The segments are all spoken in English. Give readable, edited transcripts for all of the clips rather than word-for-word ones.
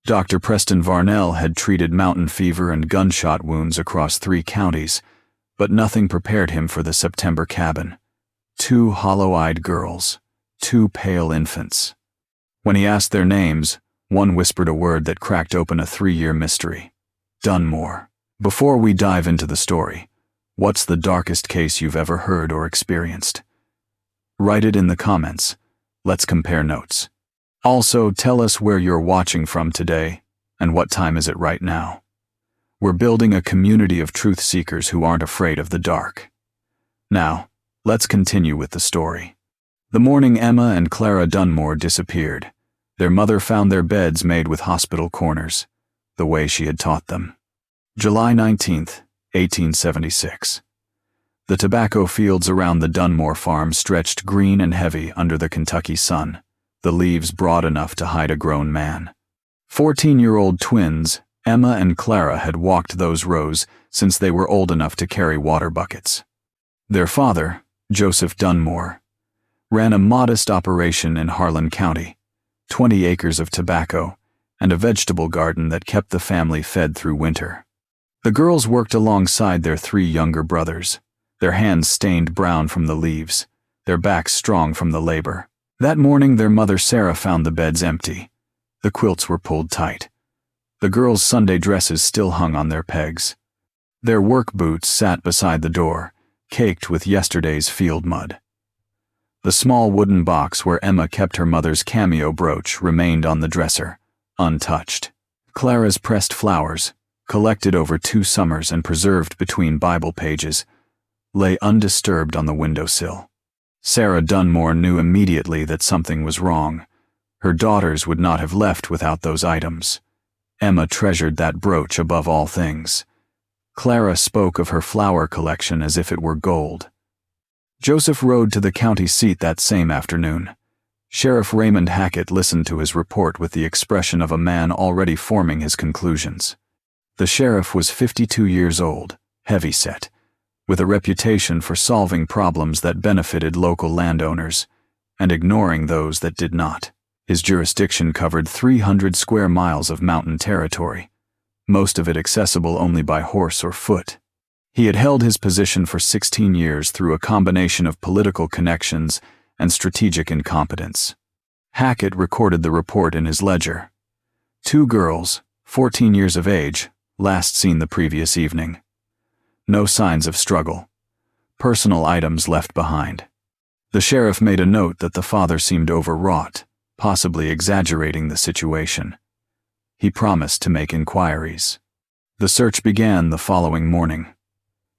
Dr. Preston Varnell had treated mountain fever and gunshot wounds across 3 counties, but nothing prepared him for the September cabin. 2 hollow-eyed girls, 2 pale infants. When he asked their names, one whispered a word that cracked open a 3-year mystery. Dunmore. Before we dive into the story, what's the darkest case you've ever heard or experienced? Write it in the comments. Let's compare notes. Also, tell us where you're watching from today and what time is it right now. We're building a community of truth seekers who aren't afraid of the dark. Now, let's continue with the story. The morning Emma and Clara Dunmore disappeared, their mother found their beds made with hospital corners, the way she had taught them. July 19th, 1876. The tobacco fields around the Dunmore farm stretched green and heavy under the Kentucky sun, the leaves broad enough to hide a grown man. 14-year-old twins, Emma and Clara, had walked those rows since they were old enough to carry water buckets. Their father, Joseph Dunmore, ran a modest operation in Harlan County, 20 acres of tobacco, and a vegetable garden that kept the family fed through winter. The girls worked alongside their 3 younger brothers, their hands stained brown from the leaves, their backs strong from the labor. That morning their mother Sarah found the beds empty. The quilts were pulled tight. The girls' Sunday dresses still hung on their pegs. Their work boots sat beside the door, caked with yesterday's field mud. The small wooden box where Emma kept her mother's cameo brooch remained on the dresser, untouched. Clara's pressed flowers, collected over 2 summers and preserved between Bible pages, lay undisturbed on the windowsill. Sarah Dunmore knew immediately that something was wrong. Her daughters would not have left without those items. Emma treasured that brooch above all things. Clara spoke of her flower collection as if it were gold. Joseph rode to the county seat that same afternoon. Sheriff Raymond Hackett listened to his report with the expression of a man already forming his conclusions. The sheriff was 52 years old, heavy-set, with a reputation for solving problems that benefited local landowners and ignoring those that did not. His jurisdiction covered 300 square miles of mountain territory, most of it accessible only by horse or foot. He had held his position for 16 years through a combination of political connections and strategic incompetence. Hackett recorded the report in his ledger. 2 girls, 14 years of age, last seen the previous evening. No signs of struggle. Personal items left behind. The sheriff made a note that the father seemed overwrought, possibly exaggerating the situation. He promised to make inquiries. The search began the following morning.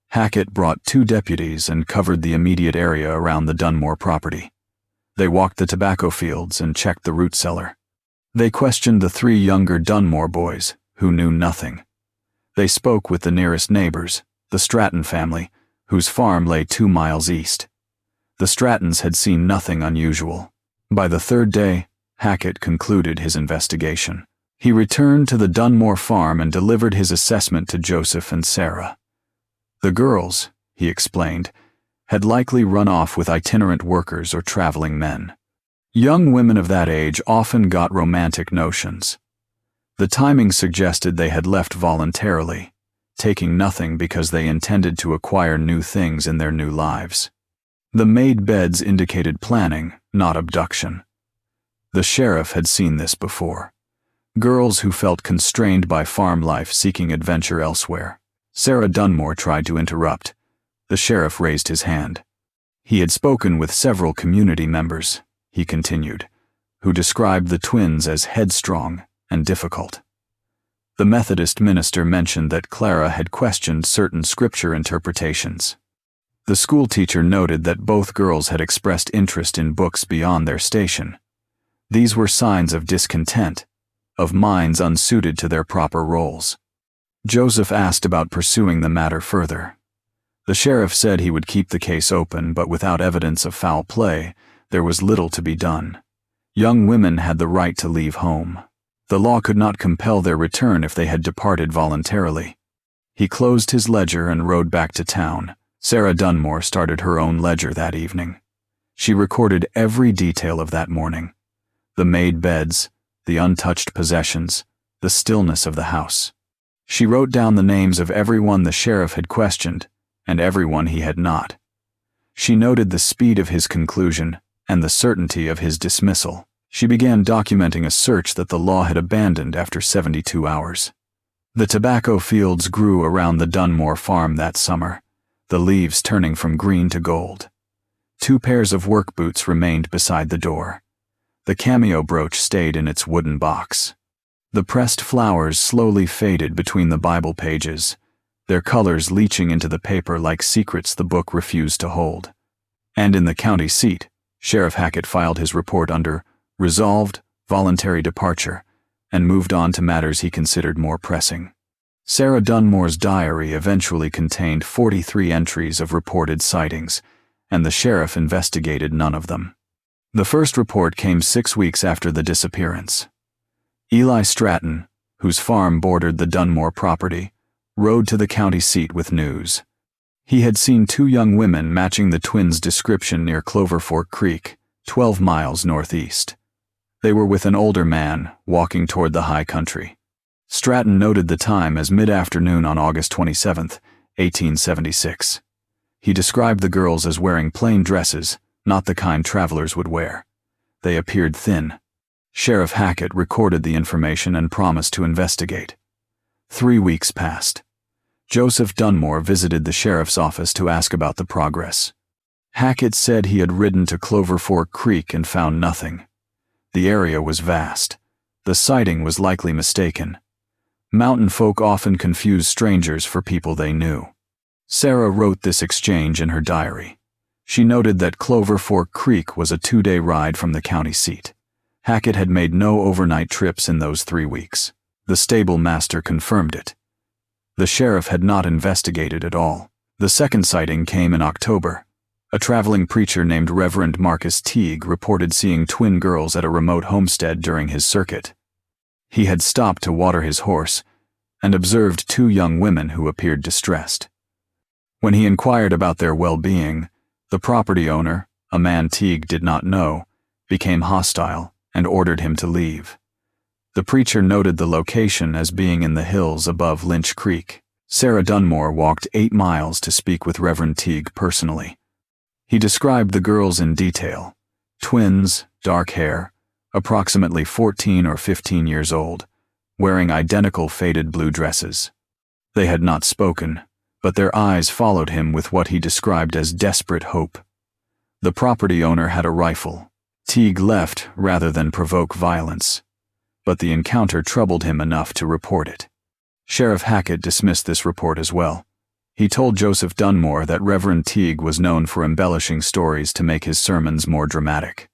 Hackett brought 2 deputies and covered the immediate area around the Dunmore property. They walked the tobacco fields and checked the root cellar. They questioned the 3 younger Dunmore boys, who knew nothing. They spoke with the nearest neighbors, the Stratton family, whose farm lay 2 miles east. The Strattons had seen nothing unusual. By the 3rd day, Hackett concluded his investigation. He returned to the Dunmore farm and delivered his assessment to Joseph and Sarah. The girls, he explained, had likely run off with itinerant workers or traveling men. Young women of that age often got romantic notions. The timing suggested they had left voluntarily, taking nothing because they intended to acquire new things in their new lives. The made beds indicated planning, not abduction. The sheriff had seen this before. Girls who felt constrained by farm life seeking adventure elsewhere. Sarah Dunmore tried to interrupt. The sheriff raised his hand. He had spoken with several community members, he continued, who described the twins as headstrong and difficult. The Methodist minister mentioned that Clara had questioned certain scripture interpretations. The schoolteacher noted that both girls had expressed interest in books beyond their station. These were signs of discontent, of minds unsuited to their proper roles. Joseph asked about pursuing the matter further. The sheriff said he would keep the case open, but without evidence of foul play, there was little to be done. Young women had the right to leave home. The law could not compel their return if they had departed voluntarily. He closed his ledger and rode back to town. Sarah Dunmore started her own ledger that evening. She recorded every detail of that morning. The made beds, the untouched possessions, the stillness of the house. She wrote down the names of everyone the sheriff had questioned, and everyone he had not. She noted the speed of his conclusion and the certainty of his dismissal. She began documenting a search that the law had abandoned after 72 hours. The tobacco fields grew around the Dunmore farm that summer, the leaves turning from green to gold. 2 pairs of work boots remained beside the door. The cameo brooch stayed in its wooden box. The pressed flowers slowly faded between the Bible pages, their colors leaching into the paper like secrets the book refused to hold. And in the county seat, Sheriff Hackett filed his report under Resolved, Voluntary Departure, and moved on to matters he considered more pressing. Sarah Dunmore's diary eventually contained 43 entries of reported sightings, and the sheriff investigated none of them. The first report came 6 weeks after the disappearance. Eli Stratton, whose farm bordered the Dunmore property, rode to the county seat with news. He had seen 2 young women matching the twins' description near Clover Fork Creek, 12 miles northeast. They were with an older man, walking toward the high country. Stratton noted the time as mid-afternoon on August 27, 1876. He described the girls as wearing plain dresses, not the kind travelers would wear. They appeared thin. Sheriff Hackett recorded the information and promised to investigate. 3 weeks passed. Joseph Dunmore visited the sheriff's office to ask about the progress. Hackett said he had ridden to Clover Fork Creek and found nothing. The area was vast. The sighting was likely mistaken. Mountain folk often confused strangers for people they knew. Sarah wrote this exchange in her diary. She noted that Clover Fork Creek was a 2-day ride from the county seat. Hackett had made no overnight trips in those 3 weeks. The stable master confirmed it. The sheriff had not investigated at all. The second sighting came in October. A traveling preacher named Reverend Marcus Teague reported seeing twin girls at a remote homestead during his circuit. He had stopped to water his horse and observed 2 young women who appeared distressed. When he inquired about their well-being, the property owner, a man Teague did not know, became hostile and ordered him to leave. The preacher noted the location as being in the hills above Lynch Creek. Sarah Dunmore walked 8 miles to speak with Reverend Teague personally. He described the girls in detail. Twins, dark hair, approximately 14 or 15 years old, wearing identical faded blue dresses. They had not spoken, but their eyes followed him with what he described as desperate hope. The property owner had a rifle. Teague left rather than provoke violence, but the encounter troubled him enough to report it. Sheriff Hackett dismissed this report as well. He told Joseph Dunmore that Reverend Teague was known for embellishing stories to make his sermons more dramatic.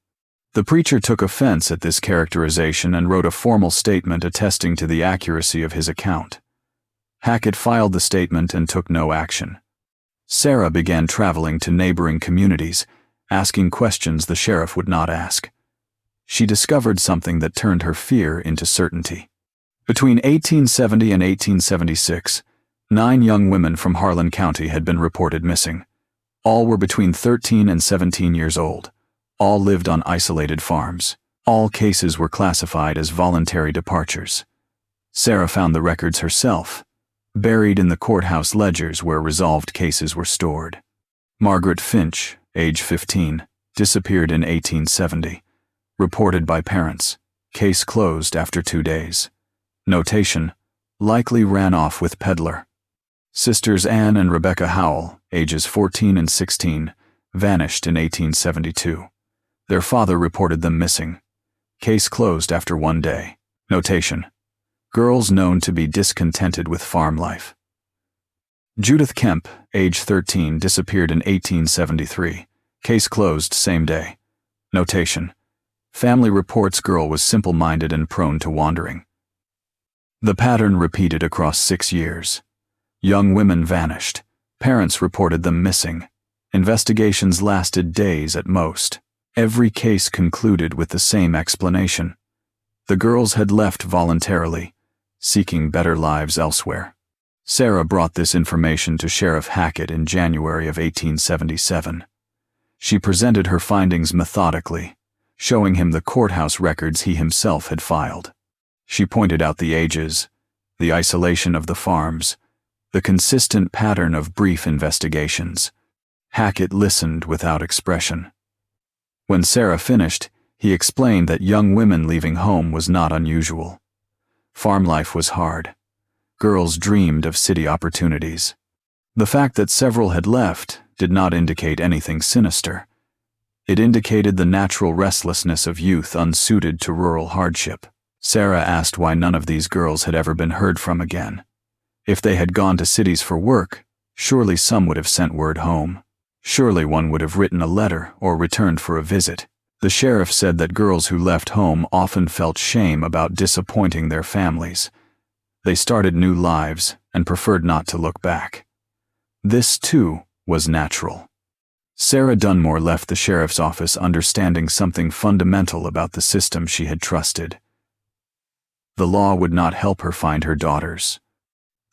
The preacher took offense at this characterization and wrote a formal statement attesting to the accuracy of his account. Hackett filed the statement and took no action. Sarah began traveling to neighboring communities, asking questions the sheriff would not ask. She discovered something that turned her fear into certainty. Between 1870 and 1876, 9 young women from Harlan County had been reported missing. All were between 13 and 17 years old. All lived on isolated farms. All cases were classified as voluntary departures. Sarah found the records herself, buried in the courthouse ledgers where resolved cases were stored. Margaret Finch, age 15, disappeared in 1870. Reported by parents. Case closed after 2 days. Notation: likely ran off with peddler. Sisters Anne and Rebecca Howell, ages 14 and 16, vanished in 1872. Their father reported them missing. Case closed after 1 day. Notation: girls known to be discontented with farm life. Judith Kemp, age 13, disappeared in 1873. Case closed same day. Notation: family reports girl was simple-minded and prone to wandering. The pattern repeated across 6 years. Young women vanished. Parents reported them missing. Investigations lasted days at most. Every case concluded with the same explanation. The girls had left voluntarily, seeking better lives elsewhere. Sarah brought this information to Sheriff Hackett in January of 1877. She presented her findings methodically, showing him the courthouse records he himself had filed. She pointed out the ages, the isolation of the farms, the consistent pattern of brief investigations. Hackett listened without expression. When Sarah finished, he explained that young women leaving home was not unusual. Farm life was hard. Girls dreamed of city opportunities. The fact that several had left did not indicate anything sinister. It indicated the natural restlessness of youth unsuited to rural hardship. Sarah asked why none of these girls had ever been heard from again. If they had gone to cities for work, surely some would have sent word home. Surely one would have written a letter or returned for a visit. The sheriff said that girls who left home often felt shame about disappointing their families. They started new lives and preferred not to look back. This, too, was natural. Sarah Dunmore left the sheriff's office understanding something fundamental about the system she had trusted. The law would not help her find her daughters.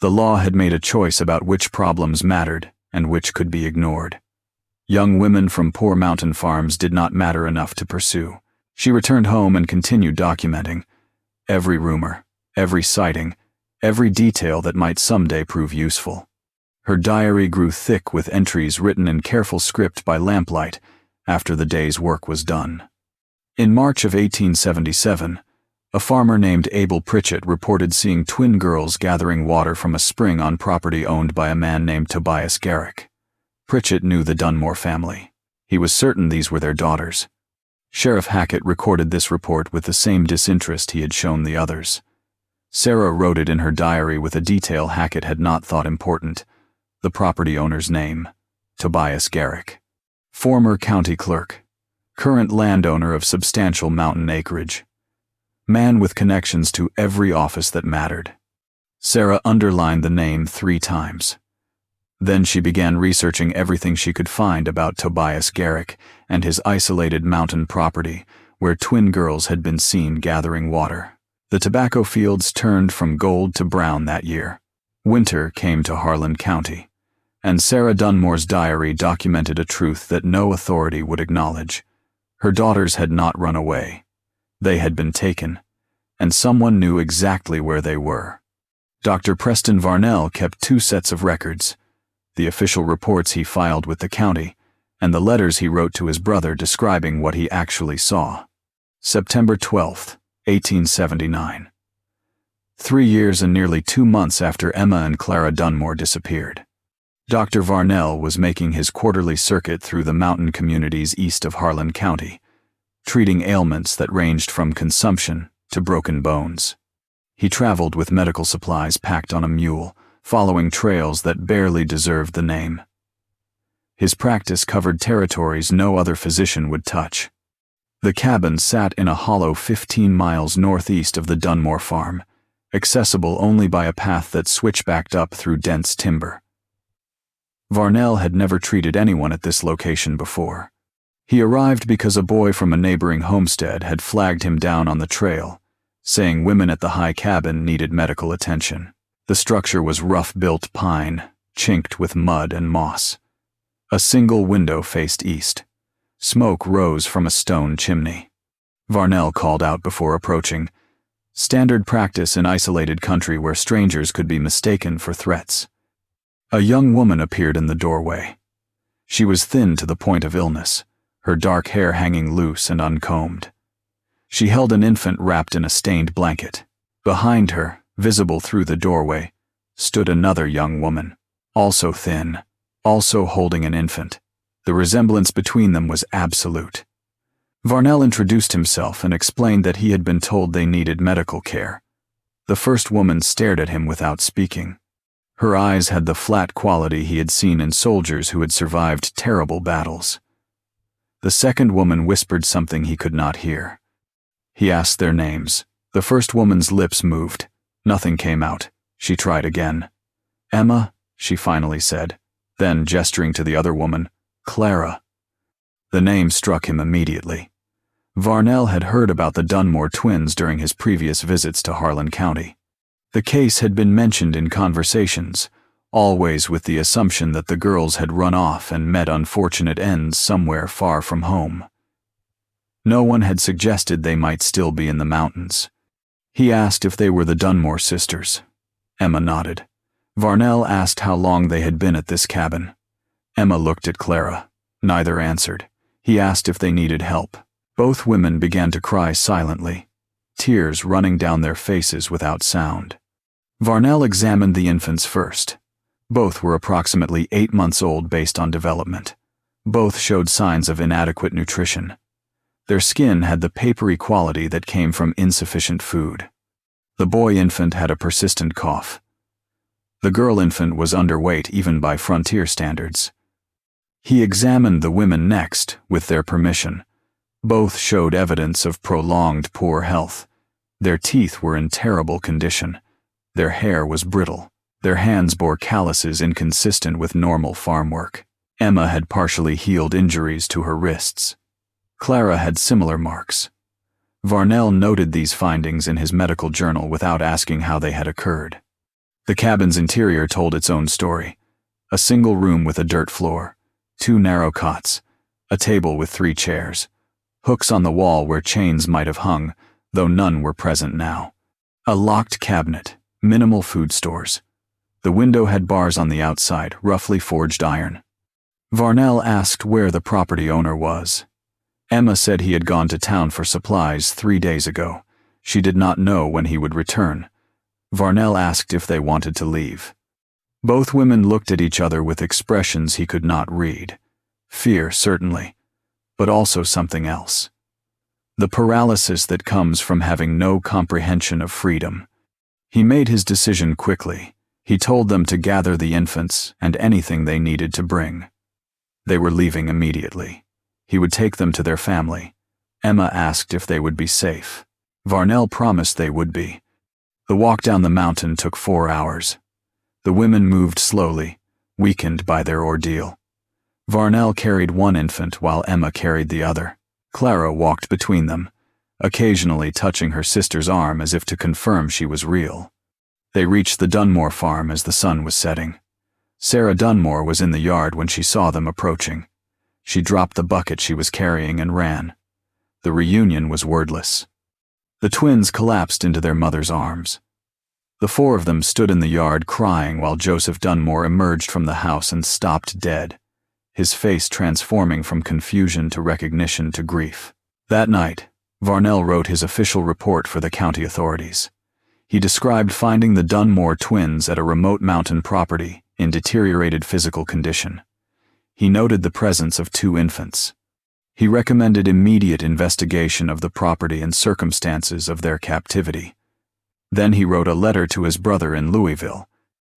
The law had made a choice about which problems mattered and which could be ignored. Young women from poor mountain farms did not matter enough to pursue. She returned home and continued documenting every rumor, every sighting, every detail that might someday prove useful. Her diary grew thick with entries written in careful script by lamplight after the day's work was done. In March of 1877, a farmer named Abel Pritchett reported seeing twin girls gathering water from a spring on property owned by a man named Tobias Garrick. Pritchett knew the Dunmore family. He was certain these were their daughters. Sheriff Hackett recorded this report with the same disinterest he had shown the others. Sarah wrote it in her diary with a detail Hackett had not thought important: the property owner's name, Tobias Garrick. Former county clerk. Current landowner of substantial mountain acreage. Man with connections to every office that mattered. Sarah underlined the name 3 times. Then she began researching everything she could find about Tobias Garrick and his isolated mountain property where twin girls had been seen gathering water. The tobacco fields turned from gold to brown that year. Winter came to Harlan County, and Sarah Dunmore's diary documented a truth that no authority would acknowledge. Her daughters had not run away. They had been taken, and someone knew exactly where they were. Dr. Preston Varnell kept 2 sets of records: the official reports he filed with the county, and the letters he wrote to his brother describing what he actually saw. September 12, 1879. 3 years and nearly 2 months after Emma and Clara Dunmore disappeared. Dr. Varnell was making his quarterly circuit through the mountain communities east of Harlan County, treating ailments that ranged from consumption to broken bones. He traveled with medical supplies packed on a mule, following trails that barely deserved the name. His practice covered territories no other physician would touch. The cabin sat in a hollow 15 miles northeast of the Dunmore farm, accessible only by a path that switchbacked up through dense timber. Varnell had never treated anyone at this location before. He arrived because a boy from a neighboring homestead had flagged him down on the trail, saying women at the high cabin needed medical attention. The structure was rough-built pine, chinked with mud and moss. A single window faced east. Smoke rose from a stone chimney. Varnell called out before approaching, standard practice in isolated country where strangers could be mistaken for threats. A young woman appeared in the doorway. She was thin to the point of illness, her dark hair hanging loose and uncombed. She held an infant wrapped in a stained blanket. Behind her, visible through the doorway, stood another young woman, also thin, also holding an infant. The resemblance between them was absolute. Varnell introduced himself and explained that he had been told they needed medical care. The first woman stared at him without speaking. Her eyes had the flat quality he had seen in soldiers who had survived terrible battles. The second woman whispered something he could not hear. He asked their names. The first woman's lips moved. Nothing came out. She tried again. "Emma," she finally said, then gesturing to the other woman, "Clara." The name struck him immediately. Varnell had heard about the Dunmore twins during his previous visits to Harlan County. The case had been mentioned in conversations, always with the assumption that the girls had run off and met unfortunate ends somewhere far from home. No one had suggested they might still be in the mountains. He asked if they were the Dunmore sisters. Emma nodded. Varnell asked how long they had been at this cabin. Emma looked at Clara. Neither answered. He asked if they needed help. Both women began to cry silently, tears running down their faces without sound. Varnell examined the infants first. Both were approximately 8 months old based on development. Both showed signs of inadequate nutrition. Their skin had the papery quality that came from insufficient food. The boy infant had a persistent cough. The girl infant was underweight even by frontier standards. He examined the women next, with their permission. Both showed evidence of prolonged poor health. Their teeth were in terrible condition. Their hair was brittle. Their hands bore calluses inconsistent with normal farm work. Emma had partially healed injuries to her wrists. Clara had similar marks. Varnell noted these findings in his medical journal without asking how they had occurred. The cabin's interior told its own story. A single room with a dirt floor, 2 narrow cots, a table with 3 chairs, hooks on the wall where chains might have hung, though none were present now. A locked cabinet, minimal food stores. The window had bars on the outside, roughly forged iron. Varnell asked where the property owner was. Emma said he had gone to town for supplies 3 days ago. She did not know when he would return. Varnell asked if they wanted to leave. Both women looked at each other with expressions he could not read. Fear, certainly, but also something else. The paralysis that comes from having no comprehension of freedom. He made his decision quickly. He told them to gather the infants and anything they needed to bring. They were leaving immediately. He would take them to their family. Emma asked if they would be safe. Varnell promised they would be. The walk down the mountain took 4 hours. The women moved slowly, weakened by their ordeal. Varnell carried one infant while Emma carried the other. Clara walked between them, occasionally touching her sister's arm as if to confirm she was real. They reached the Dunmore farm as the sun was setting. Sarah Dunmore was in the yard when she saw them approaching. She dropped the bucket she was carrying and ran. The reunion was wordless. The twins collapsed into their mother's arms. The 4 of them stood in the yard crying while Joseph Dunmore emerged from the house and stopped dead, his face transforming from confusion to recognition to grief. That night, Varnell wrote his official report for the county authorities. He described finding the Dunmore twins at a remote mountain property in deteriorated physical condition. He noted the presence of 2 infants. He recommended immediate investigation of the property and circumstances of their captivity. Then he wrote a letter to his brother in Louisville.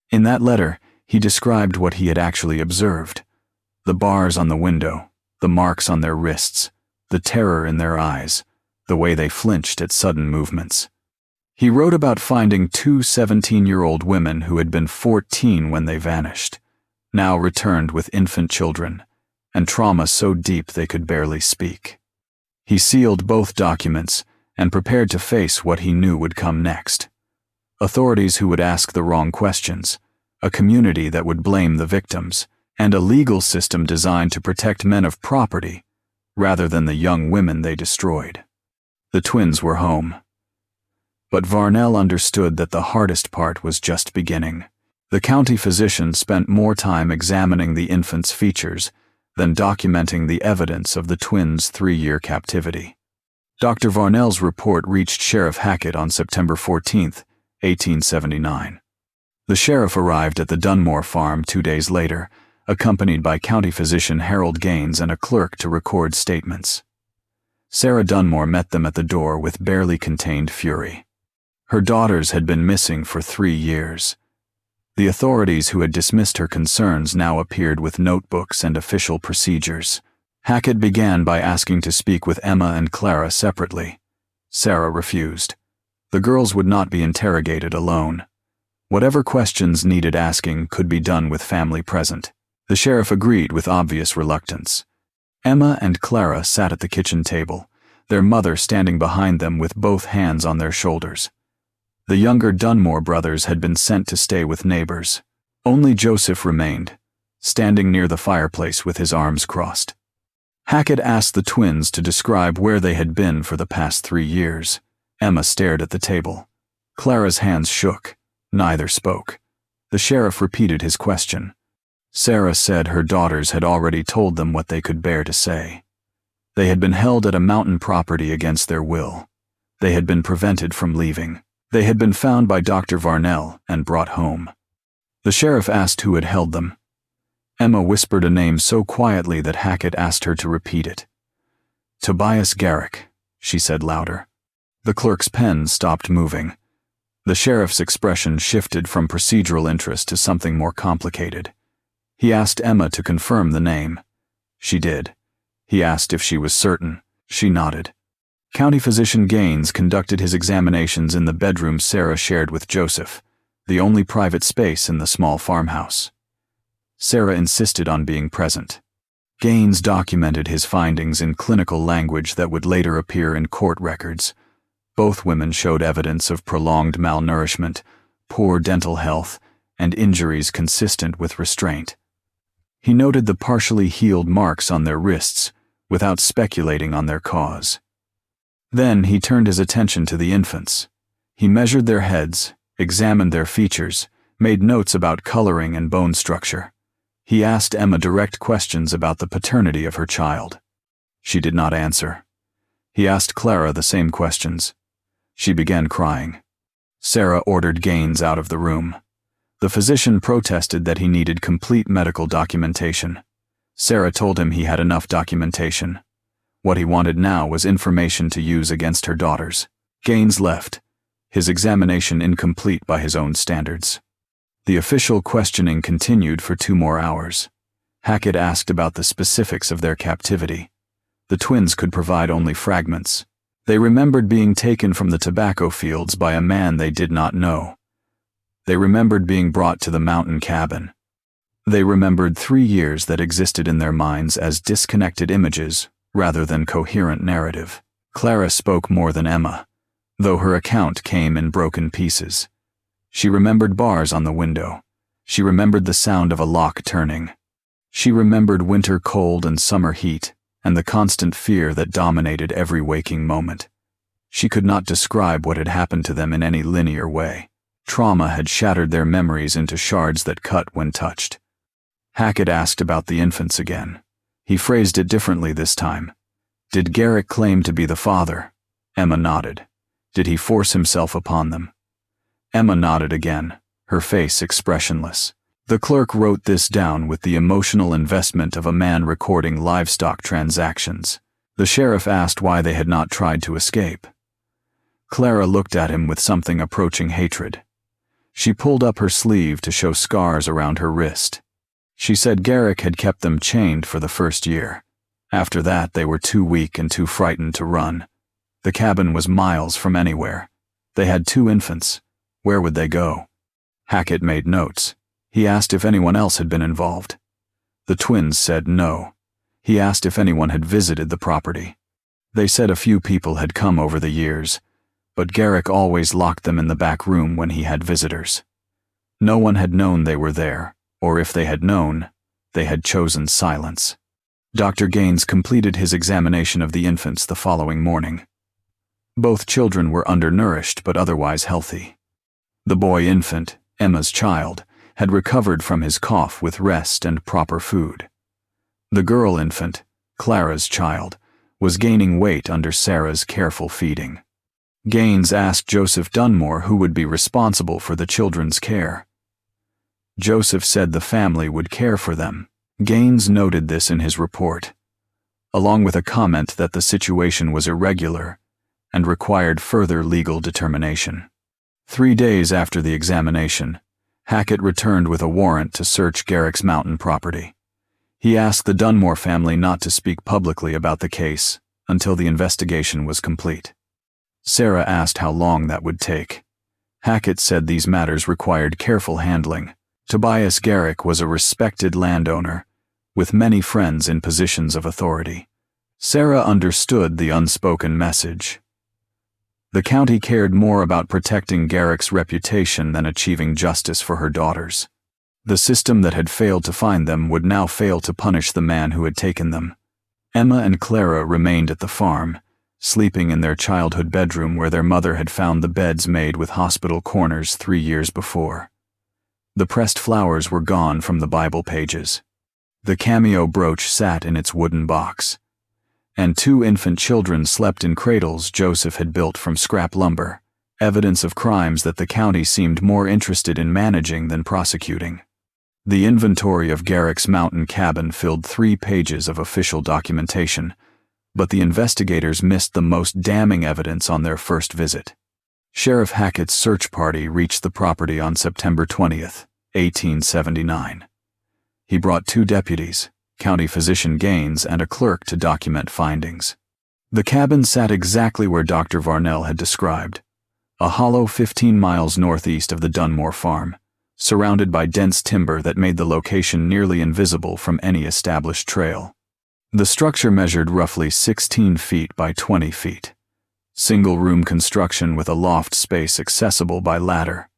In that letter, he described what he had actually observed: the bars on the window, the marks on their wrists, the terror in their eyes, the way they flinched at sudden movements. He wrote about finding 2 17-year-old women who had been 14 when they vanished, now returned with infant children, and trauma so deep they could barely speak. He sealed both documents and prepared to face what he knew would come next. Authorities who would ask the wrong questions, a community that would blame the victims, and a legal system designed to protect men of property rather than the young women they destroyed. The twins were home. But Varnell understood that the hardest part was just beginning. The county physician spent more time examining the infant's features than documenting the evidence of the twins' 3-year captivity. Dr. Varnell's report reached Sheriff Hackett on September 14, 1879. The sheriff arrived at the Dunmore farm 2 days later, accompanied by county physician Harold Gaines and a clerk to record statements. Sarah Dunmore met them at the door with barely contained fury. Her daughters had been missing for 3 years. The authorities who had dismissed her concerns now appeared with notebooks and official procedures. Hackett began by asking to speak with Emma and Clara separately. Sarah refused. The girls would not be interrogated alone. Whatever questions needed asking could be done with family present. The sheriff agreed with obvious reluctance. Emma and Clara sat at the kitchen table, their mother standing behind them with both hands on their shoulders. The younger Dunmore brothers had been sent to stay with neighbors. Only Joseph remained, standing near the fireplace with his arms crossed. Hackett asked the twins to describe where they had been for the past 3 years. Emma stared at the table. Clara's hands shook. Neither spoke. The sheriff repeated his question. Sarah said her daughters had already told them what they could bear to say. They had been held at a mountain property against their will. They had been prevented from leaving. They had been found by Dr. Varnell and brought home. The sheriff asked who had held them. Emma whispered a name so quietly that Hackett asked her to repeat it. Tobias Garrick, she said louder. The clerk's pen stopped moving. The sheriff's expression shifted from procedural interest to something more complicated. He asked Emma to confirm the name. She did. He asked if she was certain. She nodded. County Physician Gaines conducted his examinations in the bedroom Sarah shared with Joseph, the only private space in the small farmhouse. Sarah insisted on being present. Gaines documented his findings in clinical language that would later appear in court records. Both women showed evidence of prolonged malnourishment, poor dental health, and injuries consistent with restraint. He noted the partially healed marks on their wrists, without speculating on their cause. Then he turned his attention to the infants. He measured their heads, examined their features, made notes about coloring and bone structure. He asked Emma direct questions about the paternity of her child. She did not answer. He asked Clara the same questions. She began crying. Sarah ordered Gaines out of the room. The physician protested that he needed complete medical documentation. Sarah told him he had enough documentation. What he wanted now was information to use against her daughters. Gaines left, his examination incomplete by his own standards. The official questioning continued for 2 more hours. Hackett asked about the specifics of their captivity. The twins could provide only fragments. They remembered being taken from the tobacco fields by a man they did not know. They remembered being brought to the mountain cabin. They remembered 3 years that existed in their minds as disconnected images rather than coherent narrative. Clara spoke more than Emma, though her account came in broken pieces. She remembered bars on the window. She remembered the sound of a lock turning. She remembered winter cold and summer heat, and the constant fear that dominated every waking moment. She could not describe what had happened to them in any linear way. Trauma had shattered their memories into shards that cut when touched. Hackett asked about the infants again. He phrased it differently this time. Did Garrick claim to be the father? Emma nodded. Did he force himself upon them? Emma nodded again, her face expressionless. The clerk wrote this down with the emotional investment of a man recording livestock transactions. The sheriff asked why they had not tried to escape. Clara looked at him with something approaching hatred. She pulled up her sleeve to show scars around her wrist. She said Garrick had kept them chained for the first year. After that, they were too weak and too frightened to run. The cabin was miles from anywhere. They had 2 infants. Where would they go? Hackett made notes. He asked if anyone else had been involved. The twins said no. He asked if anyone had visited the property. They said a few people had come over the years, but Garrick always locked them in the back room when he had visitors. No one had known they were there, or if they had known, they had chosen silence. Dr. Gaines completed his examination of the infants the following morning. Both children were undernourished but otherwise healthy. The boy infant, Emma's child, had recovered from his cough with rest and proper food. The girl infant, Clara's child, was gaining weight under Sarah's careful feeding. Gaines asked Joseph Dunmore who would be responsible for the children's care. Joseph said the family would care for them. Gaines noted this in his report, along with a comment that the situation was irregular and required further legal determination. 3 days after the examination, Hackett returned with a warrant to search Garrick's mountain property. He asked the Dunmore family not to speak publicly about the case until the investigation was complete. Sarah asked how long that would take. Hackett said these matters required careful handling. Tobias Garrick was a respected landowner, with many friends in positions of authority. Sarah understood the unspoken message. The county cared more about protecting Garrick's reputation than achieving justice for her daughters. The system that had failed to find them would now fail to punish the man who had taken them. Emma and Clara remained at the farm, sleeping in their childhood bedroom where their mother had found the beds made with hospital corners 3 years before. The pressed flowers were gone from the Bible pages. The cameo brooch sat in its wooden box. And 2 infant children slept in cradles Joseph had built from scrap lumber, evidence of crimes that the county seemed more interested in managing than prosecuting. The inventory of Garrick's mountain cabin filled 3 pages of official documentation, but the investigators missed the most damning evidence on their first visit. Sheriff Hackett's search party reached the property on September 20th, 1879. He brought 2 deputies, County Physician Gaines, and a clerk to document findings. The cabin sat exactly where Dr. Varnell had described, a hollow 15 miles northeast of the Dunmore farm, surrounded by dense timber that made the location nearly invisible from any established trail. The structure measured roughly 16 feet by 20 feet. Single-room construction with a loft space accessible by ladder.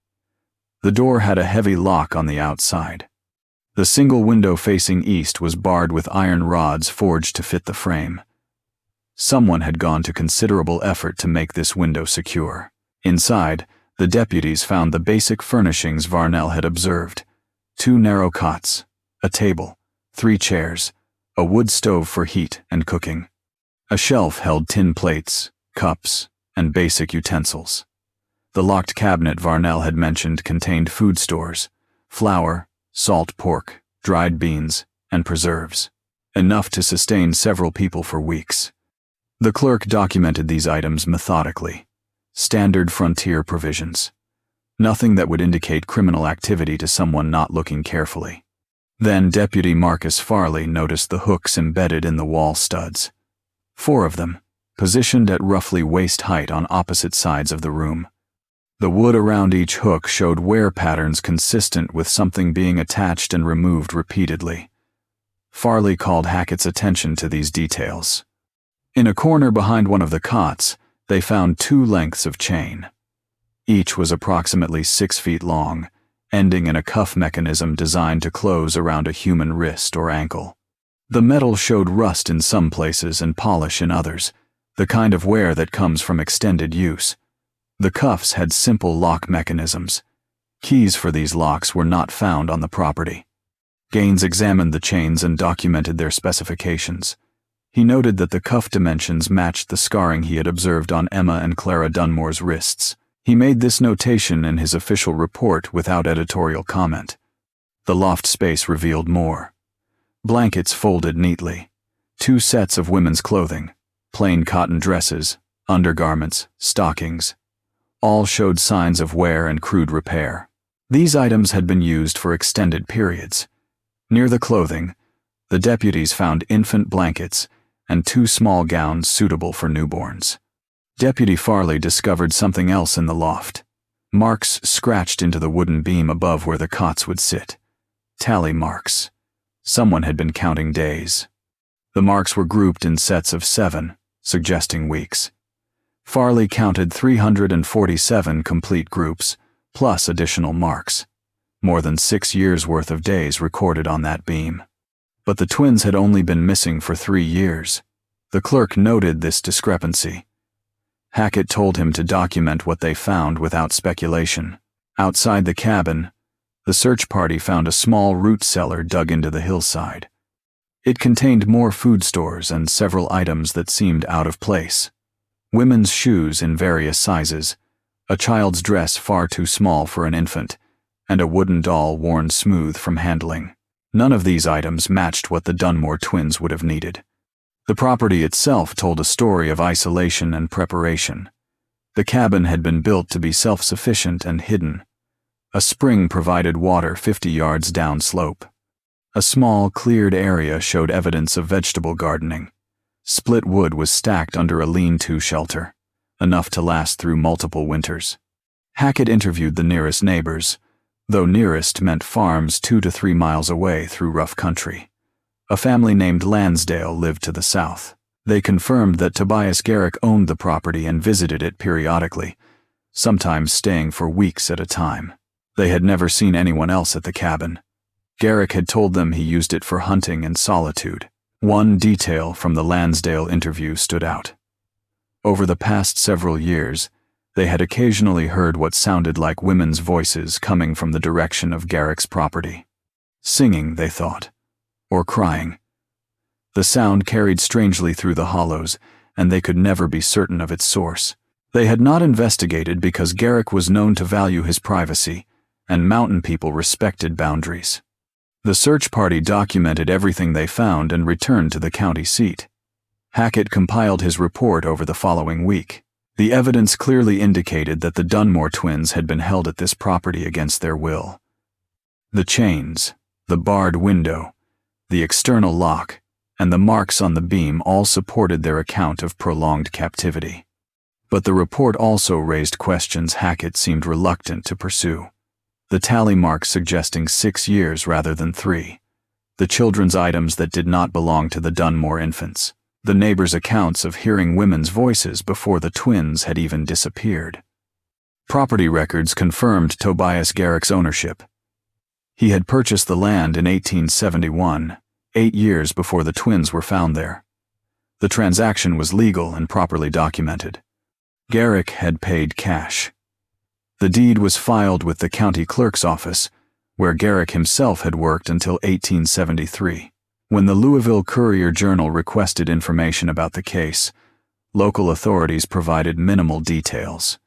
The door had a heavy lock on the outside. The single window facing east was barred with iron rods forged to fit the frame. Someone had gone to considerable effort to make this window secure. Inside, the deputies found the basic furnishings Varnell had observed: 2 narrow cots, a table, 3 chairs, a wood stove for heat and cooking. A shelf held tin plates, cups, and basic utensils. The locked cabinet Varnell had mentioned contained food stores, flour, salt pork, dried beans, and preserves, enough to sustain several people for weeks. The clerk documented these items methodically. Standard frontier provisions. Nothing that would indicate criminal activity to someone not looking carefully. Then Deputy Marcus Farley noticed the hooks embedded in the wall studs. 4 of them, positioned at roughly waist height on opposite sides of the room. The wood around each hook showed wear patterns consistent with something being attached and removed repeatedly. Farley called Hackett's attention to these details. In a corner behind one of the cots, they found 2 lengths of chain. Each was approximately 6 feet long, ending in a cuff mechanism designed to close around a human wrist or ankle. The metal showed rust in some places and polish in others, the kind of wear that comes from extended use. The cuffs had simple lock mechanisms. Keys for these locks were not found on the property. Gaines examined the chains and documented their specifications. He noted that the cuff dimensions matched the scarring he had observed on Emma and Clara Dunmore's wrists. He made this notation in his official report without editorial comment. The loft space revealed more. Blankets folded neatly. 2 sets of women's clothing, plain cotton dresses, undergarments, stockings. All showed signs of wear and crude repair. These items had been used for extended periods. Near the clothing, the deputies found infant blankets and 2 small gowns suitable for newborns. Deputy Farley discovered something else in the loft. Marks scratched into the wooden beam above where the cots would sit. Tally marks. Someone had been counting days. The marks were grouped in sets of 7, suggesting weeks. Farley counted 347 complete groups, plus additional marks. More than 6 years' worth of days recorded on that beam. But the twins had only been missing for 3 years. The clerk noted this discrepancy. Hackett told him to document what they found without speculation. Outside the cabin, the search party found a small root cellar dug into the hillside. It contained more food stores and several items that seemed out of place. Women's shoes in various sizes, a child's dress far too small for an infant, and a wooden doll worn smooth from handling. None of these items matched what the Dunmore twins would have needed. The property itself told a story of isolation and preparation. The cabin had been built to be self-sufficient and hidden. A spring provided water 50 yards downslope. A small, cleared area showed evidence of vegetable gardening. Split wood was stacked under a lean-to shelter, enough to last through multiple winters. Hackett interviewed the nearest neighbors, though nearest meant farms 2 to 3 miles away through rough country. A family named Lansdale lived to the south. They confirmed that Tobias Garrick owned the property and visited it periodically, sometimes staying for weeks at a time. They had never seen anyone else at the cabin. Garrick had told them he used it for hunting and solitude. One detail from the Lansdale interview stood out. Over the past several years, they had occasionally heard what sounded like women's voices coming from the direction of Garrick's property. Singing, they thought, or crying. The sound carried strangely through the hollows, and they could never be certain of its source. They had not investigated because Garrick was known to value his privacy, and mountain people respected boundaries. The search party documented everything they found and returned to the county seat. Hackett compiled his report over the following week. The evidence clearly indicated that the Dunmore twins had been held at this property against their will. The chains, the barred window, the external lock, and the marks on the beam all supported their account of prolonged captivity. But the report also raised questions Hackett seemed reluctant to pursue. The tally marks suggesting 6 years rather than 3. The children's items that did not belong to the Dunmore infants. The neighbors' accounts of hearing women's voices before the twins had even disappeared. Property records confirmed Tobias Garrick's ownership. He had purchased the land in 1871, 8 years before the twins were found there. The transaction was legal and properly documented. Garrick had paid cash. The deed was filed with the county clerk's office, where Garrick himself had worked until 1873. When the Louisville Courier-Journal requested information about the case, local authorities provided minimal details.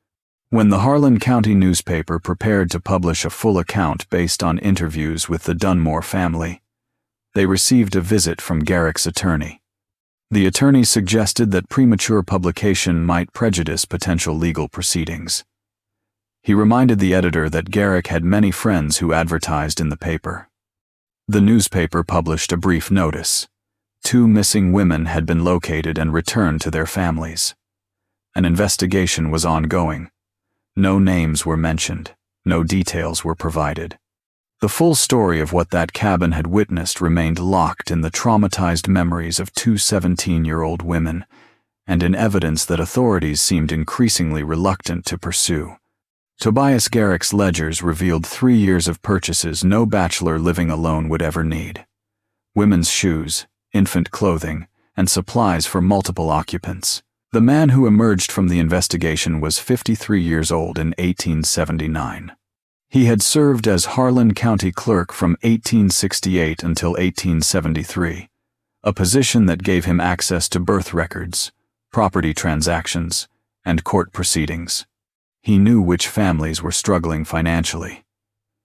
When the Harlan County newspaper prepared to publish a full account based on interviews with the Dunmore family, they received a visit from Garrick's attorney. The attorney suggested that premature publication might prejudice potential legal proceedings. He reminded the editor that Garrick had many friends who advertised in the paper. The newspaper published a brief notice. 2 missing women had been located and returned to their families. An investigation was ongoing. No names were mentioned. No details were provided. The full story of what that cabin had witnessed remained locked in the traumatized memories of 2 17-year-old women, and in evidence that authorities seemed increasingly reluctant to pursue. Tobias Garrick's ledgers revealed 3 years of purchases no bachelor living alone would ever need. Women's shoes, infant clothing, and supplies for multiple occupants. The man who emerged from the investigation was 53 years old in 1879. He had served as Harlan County Clerk from 1868 until 1873, a position that gave him access to birth records, property transactions, and court proceedings. He knew which families were struggling financially.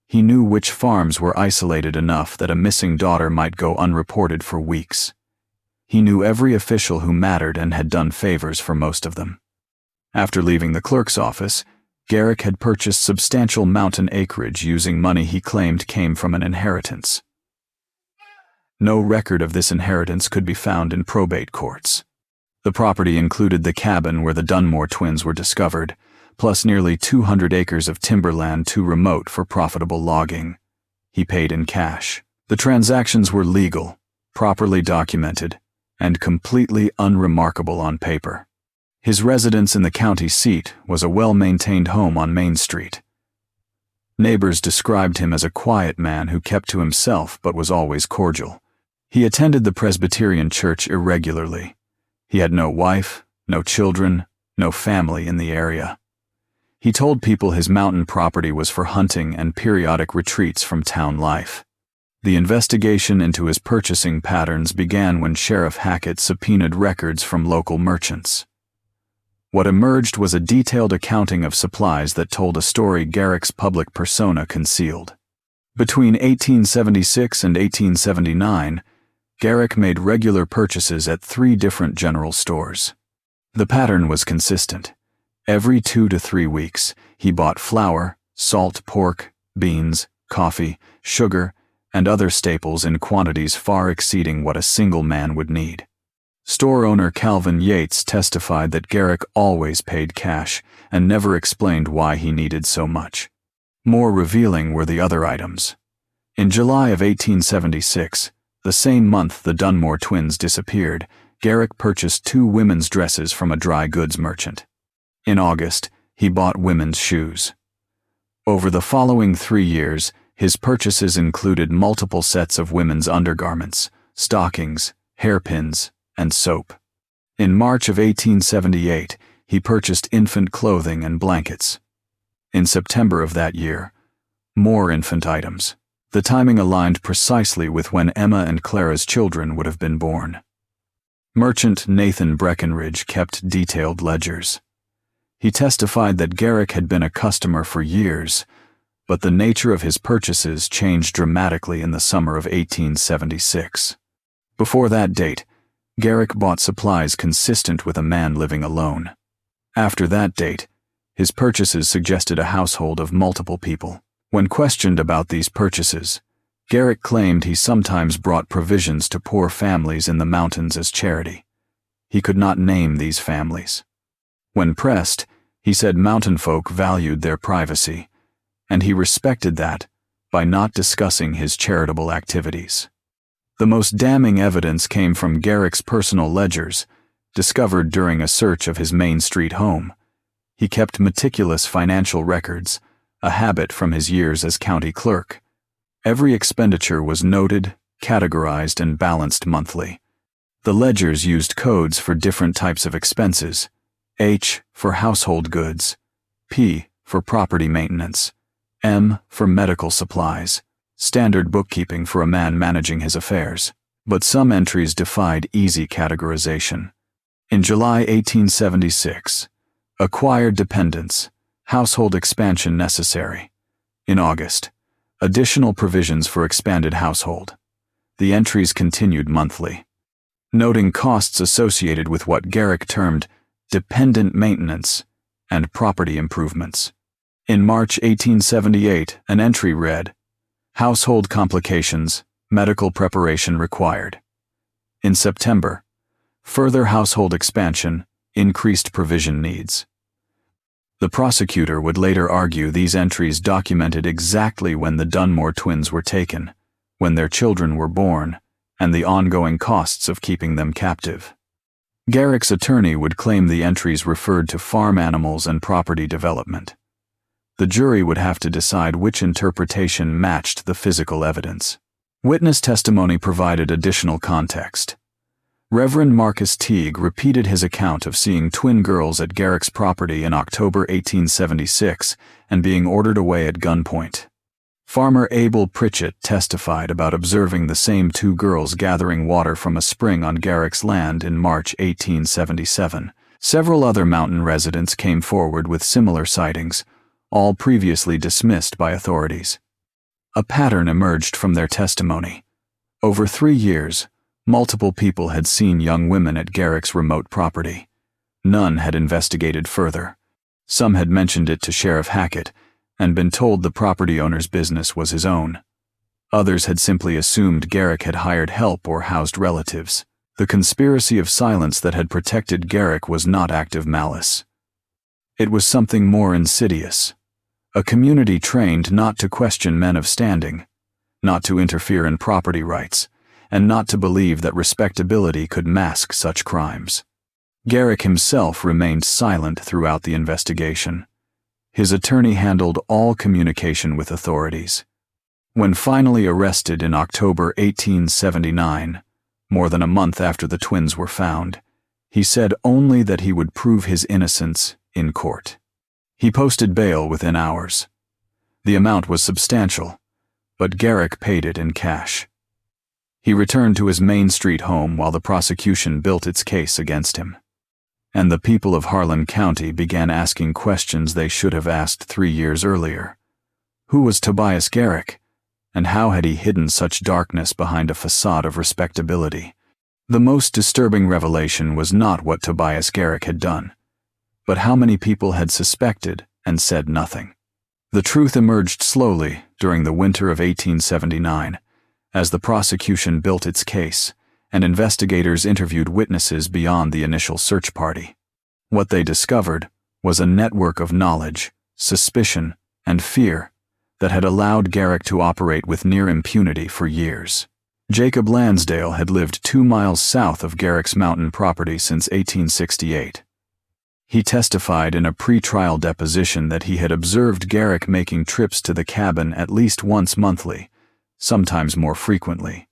He knew which farms were isolated enough that a missing daughter might go unreported for weeks. He knew every official who mattered and had done favors for most of them. After leaving the clerk's office, Garrick had purchased substantial mountain acreage using money he claimed came from an inheritance. No record of this inheritance could be found in probate courts. The property included the cabin where the Dunmore twins were discovered, plus nearly 200 acres of timberland too remote for profitable logging. He paid in cash. The transactions were legal, properly documented, and completely unremarkable on paper. His residence in the county seat was a well-maintained home on Main Street. Neighbors described him as a quiet man who kept to himself but was always cordial. He attended the Presbyterian church irregularly. He had no wife, no children, no family in the area. He told people his mountain property was for hunting and periodic retreats from town life. The investigation into his purchasing patterns began when Sheriff Hackett subpoenaed records from local merchants. What emerged was a detailed accounting of supplies that told a story Garrick's public persona concealed. Between 1876 and 1879, Garrick made regular purchases at 3 different general stores. The pattern was consistent. Every 2 to 3 weeks, he bought flour, salt pork, beans, coffee, sugar, and other staples in quantities far exceeding what a single man would need. Store owner Calvin Yates testified that Garrick always paid cash and never explained why he needed so much. More revealing were the other items. In July of 1876, the same month the Dunmore twins disappeared, Garrick purchased 2 women's dresses from a dry goods merchant. In August, he bought women's shoes. Over the following 3 years, his purchases included multiple sets of women's undergarments, stockings, hairpins, and soap. In March of 1878, he purchased infant clothing and blankets. In September of that year, more infant items. The timing aligned precisely with when Emma and Clara's children would have been born. Merchant Nathan Breckenridge kept detailed ledgers. He testified that Garrick had been a customer for years, but the nature of his purchases changed dramatically in the summer of 1876. Before that date, Garrick bought supplies consistent with a man living alone. After that date, his purchases suggested a household of multiple people. When questioned about these purchases, Garrick claimed he sometimes brought provisions to poor families in the mountains as charity. He could not name these families. When pressed, he said mountain folk valued their privacy, and he respected that by not discussing his charitable activities. The most damning evidence came from Garrick's personal ledgers, discovered during a search of his Main Street home. He kept meticulous financial records, a habit from his years as county clerk. Every expenditure was noted, categorized, and balanced monthly. The ledgers used codes for different types of expenses: H for household goods, P for property maintenance, M for medical supplies, standard bookkeeping for a man managing his affairs. But some entries defied easy categorization. In July 1876, acquired dependents, household expansion necessary. In August, additional provisions for expanded household. The entries continued monthly, noting costs associated with what Garrick termed dependent maintenance and property improvements. In March 1878, an entry read, "Household complications, medical preparation required." In September, further household expansion, increased provision needs. The prosecutor would later argue these entries documented exactly when the Dunmore twins were taken, when their children were born, and the ongoing costs of keeping them captive. Garrick's attorney would claim the entries referred to farm animals and property development. The jury would have to decide which interpretation matched the physical evidence. Witness testimony provided additional context. Reverend Marcus Teague repeated his account of seeing twin girls at Garrick's property in October 1876 and being ordered away at gunpoint. Farmer Abel Pritchett testified about observing the same two girls gathering water from a spring on Garrick's land in March 1877. Several other mountain residents came forward with similar sightings, all previously dismissed by authorities. A pattern emerged from their testimony. Over 3 years, multiple people had seen young women at Garrick's remote property. None had investigated further. Some had mentioned it to Sheriff Hackett and been told the property owner's business was his own. Others had simply assumed Garrick had hired help or housed relatives. The conspiracy of silence that had protected Garrick was not active malice. It was something more insidious. A community trained not to question men of standing, not to interfere in property rights, and not to believe that respectability could mask such crimes. Garrick himself remained silent throughout the investigation. His attorney handled all communication with authorities. When finally arrested in October 1879, more than a month after the twins were found, he said only that he would prove his innocence in court. He posted bail within hours. The amount was substantial, but Garrick paid it in cash. He returned to his Main Street home while the prosecution built its case against him. And the people of Harlan County began asking questions they should have asked 3 years earlier. Who was Tobias Garrick, and how had he hidden such darkness behind a facade of respectability? The most disturbing revelation was not what Tobias Garrick had done, but how many people had suspected and said nothing. The truth emerged slowly during the winter of 1879, as the prosecution built its case and investigators interviewed witnesses beyond the initial search party. What they discovered was a network of knowledge, suspicion, and fear that had allowed Garrick to operate with near impunity for years. Jacob Lansdale had lived 2 miles south of Garrick's mountain property since 1868. He testified in a pre-trial deposition that he had observed Garrick making trips to the cabin at least once monthly, sometimes more frequently.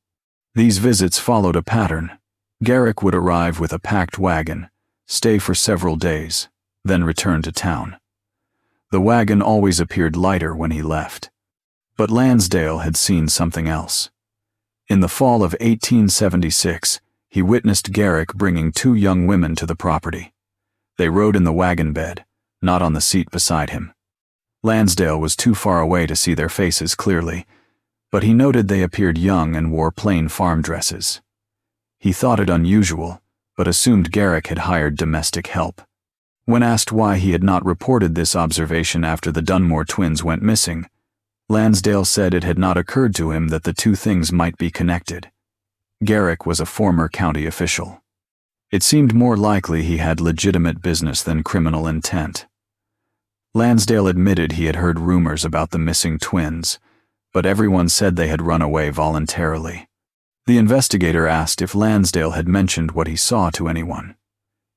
These visits followed a pattern: Garrick would arrive with a packed wagon, stay for several days, then return to town. The wagon always appeared lighter when he left. But Lansdale had seen something else. In the fall of 1876, he witnessed Garrick bringing 2 young women to the property. They rode in the wagon bed, not on the seat beside him. Lansdale was too far away to see their faces clearly, but he noted they appeared young and wore plain farm dresses. He thought it unusual, but assumed Garrick had hired domestic help. When asked why he had not reported this observation after the Dunmore twins went missing, Lansdale said it had not occurred to him that the 2 things might be connected. Garrick was a former county official. It seemed more likely he had legitimate business than criminal intent. Lansdale admitted he had heard rumors about the missing twins, but everyone said they had run away voluntarily. The investigator asked if Lansdale had mentioned what he saw to anyone.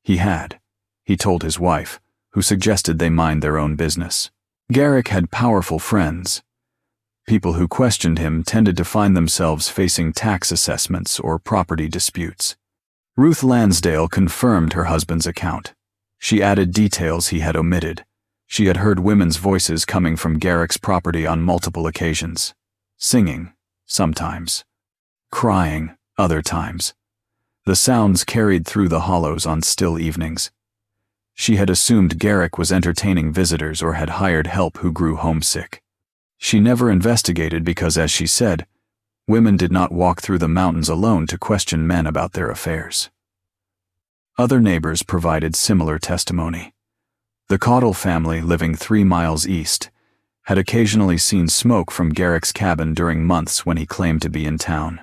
He had. He told his wife, who suggested they mind their own business. Garrick had powerful friends. People who questioned him tended to find themselves facing tax assessments or property disputes. Ruth Lansdale confirmed her husband's account. She added details he had omitted. She had heard women's voices coming from Garrick's property on multiple occasions. Singing, sometimes. Crying, other times. The sounds carried through the hollows on still evenings. She had assumed Garrick was entertaining visitors or had hired help who grew homesick. She never investigated because, as she said, women did not walk through the mountains alone to question men about their affairs. Other neighbors provided similar testimony. The Caudle family, living 3 miles east, had occasionally seen smoke from Garrick's cabin during months when he claimed to be in town.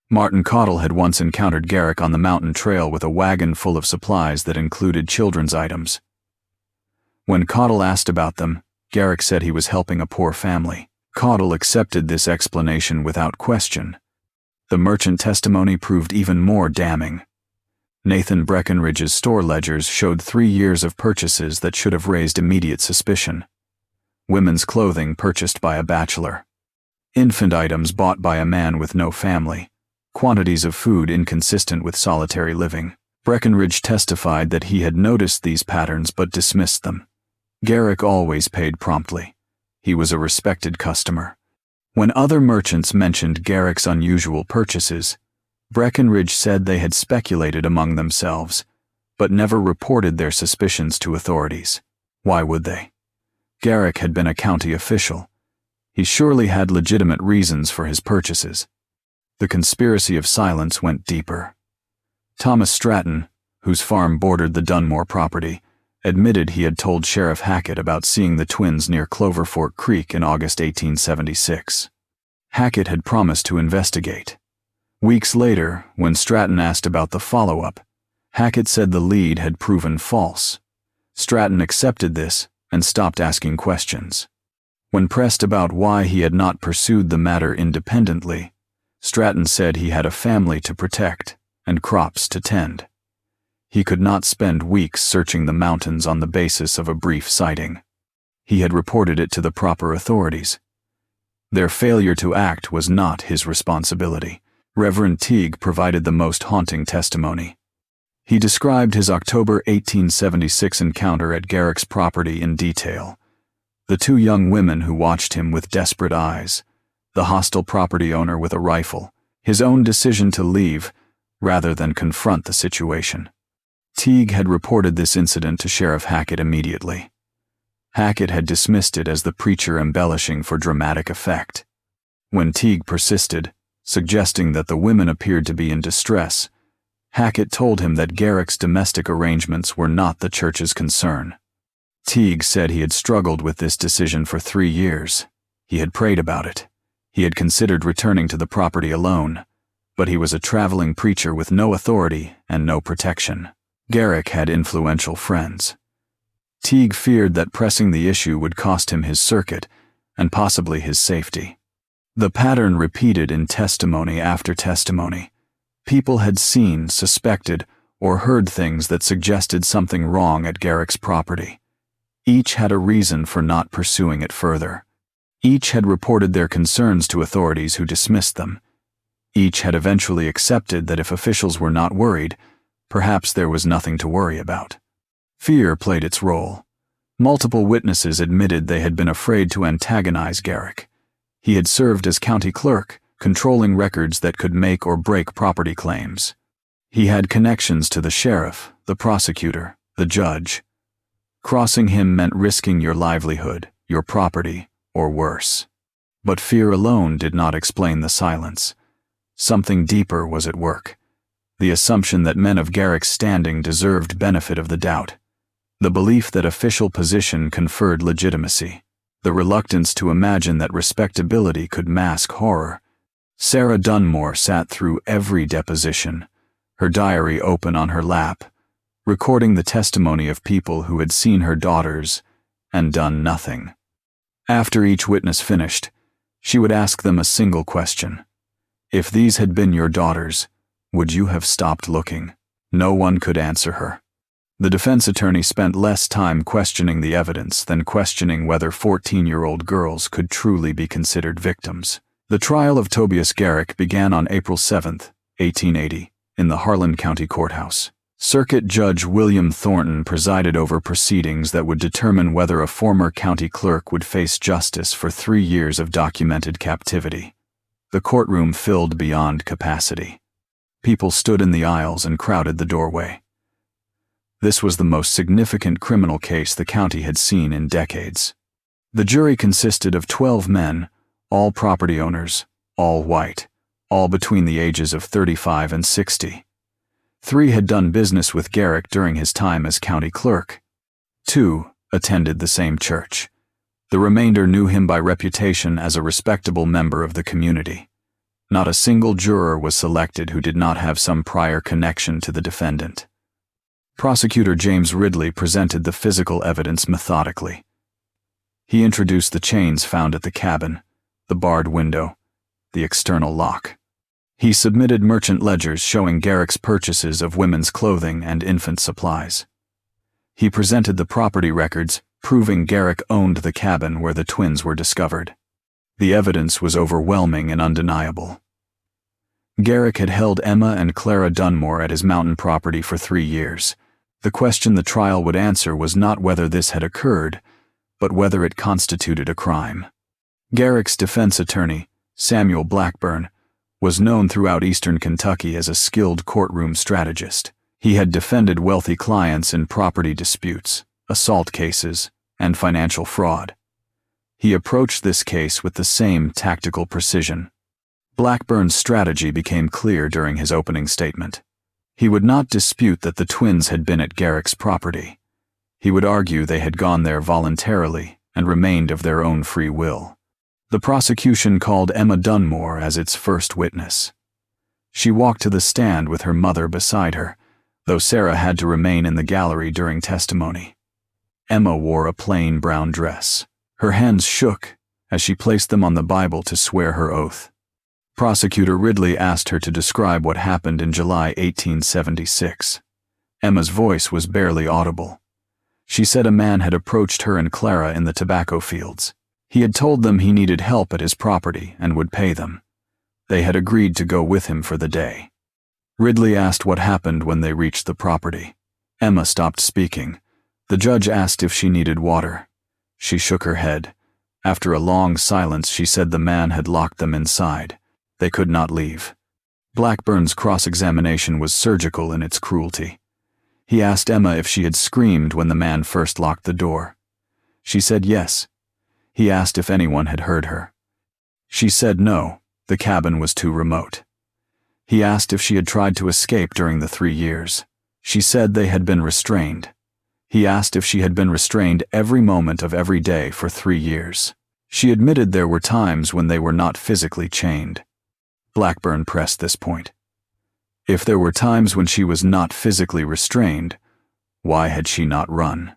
Martin Caudle had once encountered Garrick on the mountain trail with a wagon full of supplies that included children's items. When Caudle asked about them, Garrick said he was helping a poor family. Caudle accepted this explanation without question. The merchant testimony proved even more damning. Nathan Breckenridge's store ledgers showed 3 years of purchases that should have raised immediate suspicion. Women's clothing purchased by a bachelor. Infant items bought by a man with no family. Quantities of food inconsistent with solitary living. Breckenridge testified that he had noticed these patterns but dismissed them. Garrick always paid promptly. He was a respected customer. When other merchants mentioned Garrick's unusual purchases, Breckenridge said they had speculated among themselves, but never reported their suspicions to authorities. Why would they? Garrick had been a county official. He surely had legitimate reasons for his purchases. The conspiracy of silence went deeper. Thomas Stratton, whose farm bordered the Dunmore property, admitted he had told Sheriff Hackett about seeing the twins near Clover Fork Creek in August 1876. Hackett had promised to investigate. Weeks later, when Stratton asked about the follow-up, Hackett said the lead had proven false. Stratton accepted this and stopped asking questions. When pressed about why he had not pursued the matter independently, Stratton said he had a family to protect and crops to tend. He could not spend weeks searching the mountains on the basis of a brief sighting. He had reported it to the proper authorities. Their failure to act was not his responsibility. Reverend Teague provided the most haunting testimony. He described his October 1876 encounter at Garrick's property in detail. The 2 young women who watched him with desperate eyes, the hostile property owner with a rifle, his own decision to leave rather than confront the situation. Teague had reported this incident to Sheriff Hackett immediately. Hackett had dismissed it as the preacher embellishing for dramatic effect. When Teague persisted, suggesting that the women appeared to be in distress, Hackett told him that Garrick's domestic arrangements were not the church's concern. Teague said he had struggled with this decision for 3 years. He had prayed about it. He had considered returning to the property alone, but he was a traveling preacher with no authority and no protection. Garrick had influential friends. Teague feared that pressing the issue would cost him his circuit and possibly his safety. The pattern repeated in testimony after testimony. People had seen, suspected, or heard things that suggested something wrong at Garrick's property. Each had a reason for not pursuing it further. Each had reported their concerns to authorities who dismissed them. Each had eventually accepted that if officials were not worried, perhaps there was nothing to worry about. Fear played its role. Multiple witnesses admitted they had been afraid to antagonize Garrick. He had served as county clerk, controlling records that could make or break property claims. He had connections to the sheriff, the prosecutor, the judge. Crossing him meant risking your livelihood, your property, or worse. But fear alone did not explain the silence. Something deeper was at work. The assumption that men of Garrick's standing deserved benefit of the doubt. The belief that official position conferred legitimacy. The reluctance to imagine that respectability could mask horror. Sarah Dunmore sat through every deposition, her diary open on her lap, recording the testimony of people who had seen her daughters and done nothing. After each witness finished, she would ask them a single question. If these had been your daughters, would you have stopped looking? No one could answer her. The defense attorney spent less time questioning the evidence than questioning whether 14-year-old girls could truly be considered victims. The trial of Tobias Garrick began on April 7, 1880, in the Harlan County Courthouse. Circuit Judge William Thornton presided over proceedings that would determine whether a former county clerk would face justice for 3 years of documented captivity. The courtroom filled beyond capacity. People stood in the aisles and crowded the doorway. This was the most significant criminal case the county had seen in decades. The jury consisted of 12 men, all property owners, all white, all between the ages of 35 and 60. 3 had done business with Garrick during his time as county clerk. 2 attended the same church. The remainder knew him by reputation as a respectable member of the community. Not a single juror was selected who did not have some prior connection to the defendant. Prosecutor James Ridley presented the physical evidence methodically. He introduced the chains found at the cabin, the barred window, the external lock. He submitted merchant ledgers showing Garrick's purchases of women's clothing and infant supplies. He presented the property records, proving Garrick owned the cabin where the twins were discovered. The evidence was overwhelming and undeniable. Garrick had held Emma and Clara Dunmore at his mountain property for 3 years. The question the trial would answer was not whether this had occurred, but whether it constituted a crime. Garrick's defense attorney, Samuel Blackburn, was known throughout eastern Kentucky as a skilled courtroom strategist. He had defended wealthy clients in property disputes, assault cases, and financial fraud. He approached this case with the same tactical precision. Blackburn's strategy became clear during his opening statement. He would not dispute that the twins had been at Garrick's property. He would argue they had gone there voluntarily and remained of their own free will. The prosecution called Emma Dunmore as its first witness. She walked to the stand with her mother beside her, though Sarah had to remain in the gallery during testimony. Emma wore a plain brown dress. Her hands shook as she placed them on the Bible to swear her oath. Prosecutor Ridley asked her to describe what happened in July 1876. Emma's voice was barely audible. She said a man had approached her and Clara in the tobacco fields. He had told them he needed help at his property and would pay them. They had agreed to go with him for the day. Ridley asked what happened when they reached the property. Emma stopped speaking. The judge asked if she needed water. She shook her head. After a long silence, she said the man had locked them inside. They could not leave. Blackburn's cross-examination was surgical in its cruelty. He asked Emma if she had screamed when the man first locked the door. She said yes. He asked if anyone had heard her. She said no, the cabin was too remote. He asked if she had tried to escape during the 3 years. She said they had been restrained. He asked if she had been restrained every moment of every day for 3 years. She admitted there were times when they were not physically chained. Blackburn pressed this point. If there were times when she was not physically restrained, why had she not run?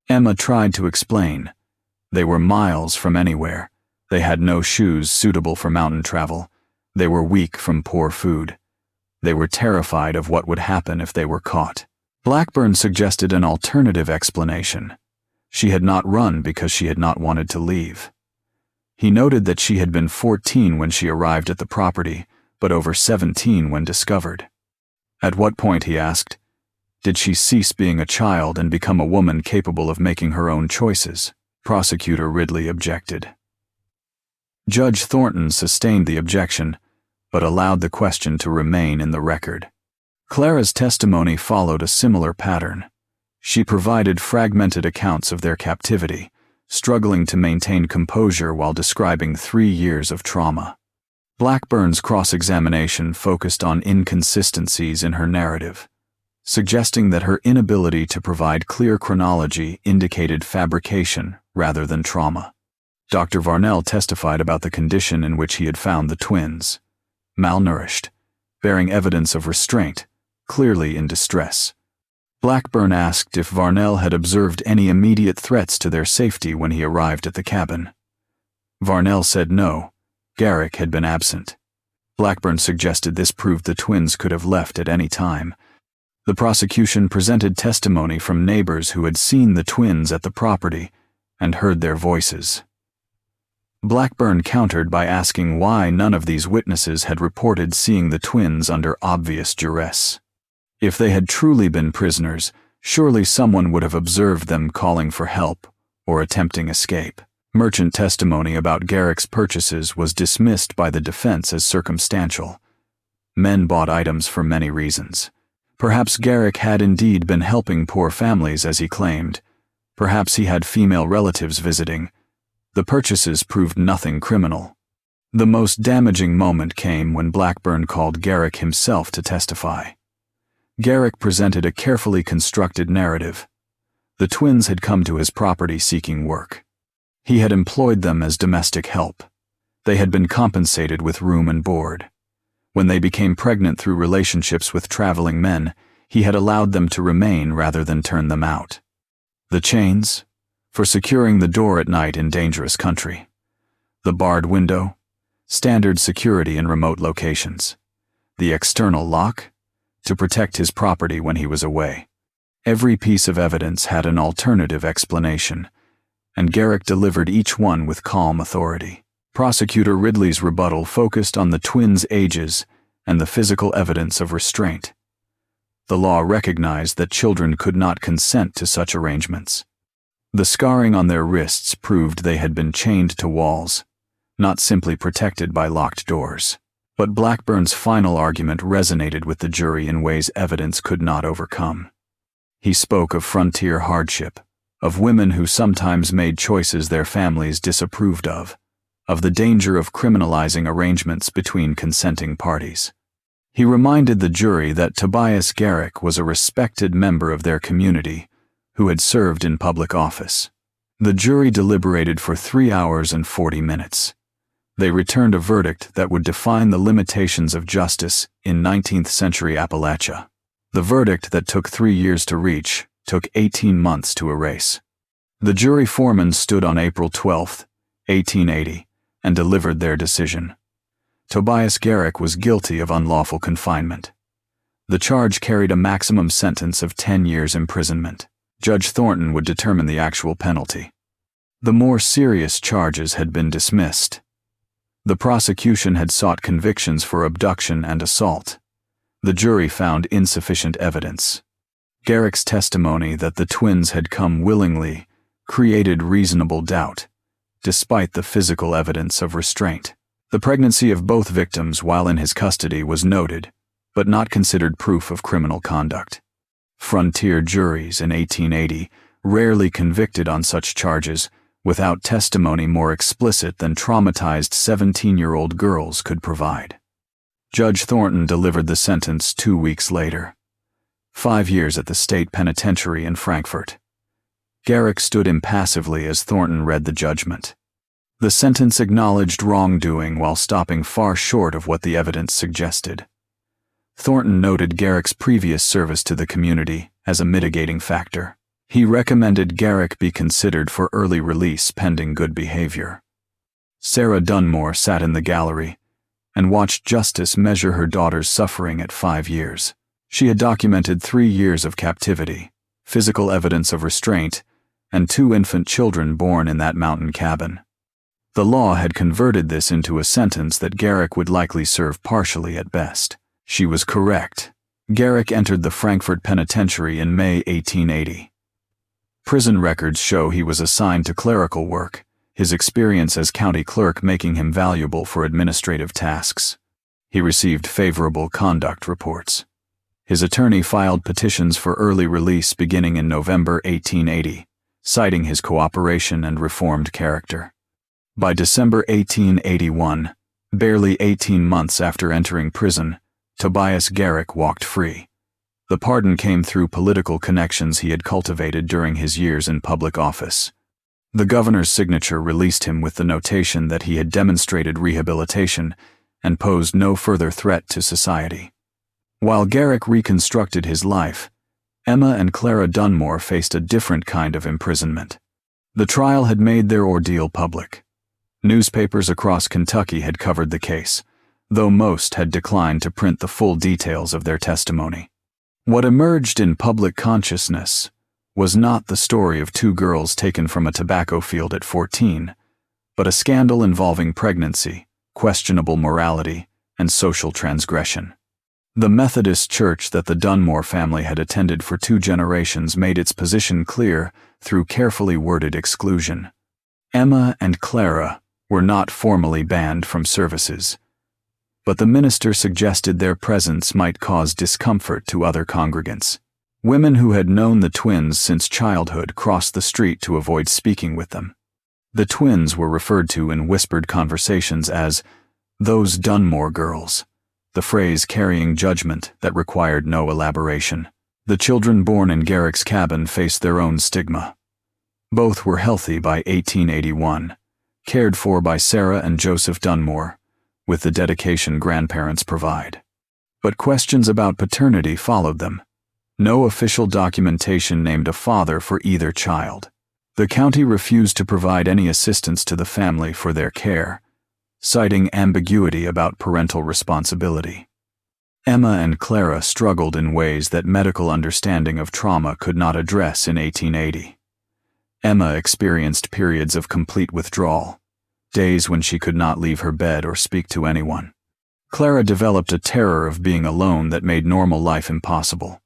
Emma tried to explain. They were miles from anywhere. They had no shoes suitable for mountain travel. They were weak from poor food. They were terrified of what would happen if they were caught. Blackburn suggested an alternative explanation. She had not run because she had not wanted to leave. He noted that she had been 14 when she arrived at the property, but over 17 when discovered. At what point, he asked, did she cease being a child and become a woman capable of making her own choices? Prosecutor Ridley objected. Judge Thornton sustained the objection, but allowed the question to remain in the record. Clara's testimony followed a similar pattern. She provided fragmented accounts of their captivity, struggling to maintain composure while describing 3 years of trauma. Blackburn's cross-examination focused on inconsistencies in her narrative, suggesting that her inability to provide clear chronology indicated fabrication rather than trauma. Dr. Varnell testified about the condition in which he had found the twins, malnourished, bearing evidence of restraint, clearly in distress. Blackburn asked if Varnell had observed any immediate threats to their safety when he arrived at the cabin. Varnell said no, Garrick had been absent. Blackburn suggested this proved the twins could have left at any time. The prosecution presented testimony from neighbors who had seen the twins at the property and heard their voices. Blackburn countered by asking why none of these witnesses had reported seeing the twins under obvious duress. If they had truly been prisoners, surely someone would have observed them calling for help or attempting escape. Merchant testimony about Garrick's purchases was dismissed by the defense as circumstantial. Men bought items for many reasons. Perhaps Garrick had indeed been helping poor families as he claimed. Perhaps he had female relatives visiting. The purchases proved nothing criminal. The most damaging moment came when Blackburn called Garrick himself to testify. Garrick presented a carefully constructed narrative. The twins had come to his property seeking work. He had employed them as domestic help. They had been compensated with room and board. When they became pregnant through relationships with traveling men, he had allowed them to remain rather than turn them out. The chains? For securing the door at night in dangerous country. The barred window? Standard security in remote locations. The external lock? To protect his property when he was away. Every piece of evidence had an alternative explanation, and Garrick delivered each one with calm authority. Prosecutor Ridley's rebuttal focused on the twins' ages and the physical evidence of restraint. The law recognized that children could not consent to such arrangements. The scarring on their wrists proved they had been chained to walls, not simply protected by locked doors. But Blackburn's final argument resonated with the jury in ways evidence could not overcome. He spoke of frontier hardship, of women who sometimes made choices their families disapproved of the danger of criminalizing arrangements between consenting parties. He reminded the jury that Tobias Garrick was a respected member of their community who had served in public office. The jury deliberated for 3 hours and 40 minutes. They returned a verdict that would define the limitations of justice in 19th century Appalachia. The verdict that took 3 years to reach took 18 months to erase. The jury foreman stood on April 12, 1880, and delivered their decision. Tobias Garrick was guilty of unlawful confinement. The charge carried a maximum sentence of 10 years imprisonment. Judge Thornton would determine the actual penalty. The more serious charges had been dismissed. The prosecution had sought convictions for abduction and assault. The jury found insufficient evidence. Garrick's testimony that the twins had come willingly created reasonable doubt, despite the physical evidence of restraint. The pregnancy of both victims while in his custody was noted, but not considered proof of criminal conduct. Frontier juries in 1880 rarely convicted on such charges without testimony more explicit than traumatized 17-year-old girls could provide. Judge Thornton delivered the sentence 2 weeks later. 5 years at the state penitentiary in Frankfort. Garrick stood impassively as Thornton read the judgment. The sentence acknowledged wrongdoing while stopping far short of what the evidence suggested. Thornton noted Garrick's previous service to the community as a mitigating factor. He recommended Garrick be considered for early release pending good behavior. Sarah Dunmore sat in the gallery and watched justice measure her daughter's suffering at 5 years. She had documented 3 years of captivity, physical evidence of restraint, and 2 infant children born in that mountain cabin. The law had converted this into a sentence that Garrick would likely serve partially at best. She was correct. Garrick entered the Frankfurt Penitentiary in May 1880. Prison records show he was assigned to clerical work, his experience as county clerk making him valuable for administrative tasks. He received favorable conduct reports. His attorney filed petitions for early release beginning in November 1880, citing his cooperation and reformed character. By December 1881, barely 18 months after entering prison, Tobias Garrick walked free. The pardon came through political connections he had cultivated during his years in public office. The governor's signature released him with the notation that he had demonstrated rehabilitation and posed no further threat to society. While Garrick reconstructed his life, Emma and Clara Dunmore faced a different kind of imprisonment. The trial had made their ordeal public. Newspapers across Kentucky had covered the case, though most had declined to print the full details of their testimony. What emerged in public consciousness was not the story of two girls taken from a tobacco field at 14, but a scandal involving pregnancy, questionable morality, and social transgression. The Methodist church that the Dunmore family had attended for 2 generations made its position clear through carefully worded exclusion. Emma and Clara were not formally banned from services, but the minister suggested their presence might cause discomfort to other congregants. Women who had known the twins since childhood crossed the street to avoid speaking with them. The twins were referred to in whispered conversations as "those Dunmore girls," the phrase carrying judgment that required no elaboration. The children born in Garrick's cabin faced their own stigma. Both were healthy by 1881, cared for by Sarah and Joseph Dunmore, with the dedication grandparents provide. But questions about paternity followed them. No official documentation named a father for either child. The county refused to provide any assistance to the family for their care, citing ambiguity about parental responsibility. Emma and Clara struggled in ways that medical understanding of trauma could not address in 1880. Emma experienced periods of complete withdrawal, days when she could not leave her bed or speak to anyone. Clara developed a terror of being alone that made normal life impossible.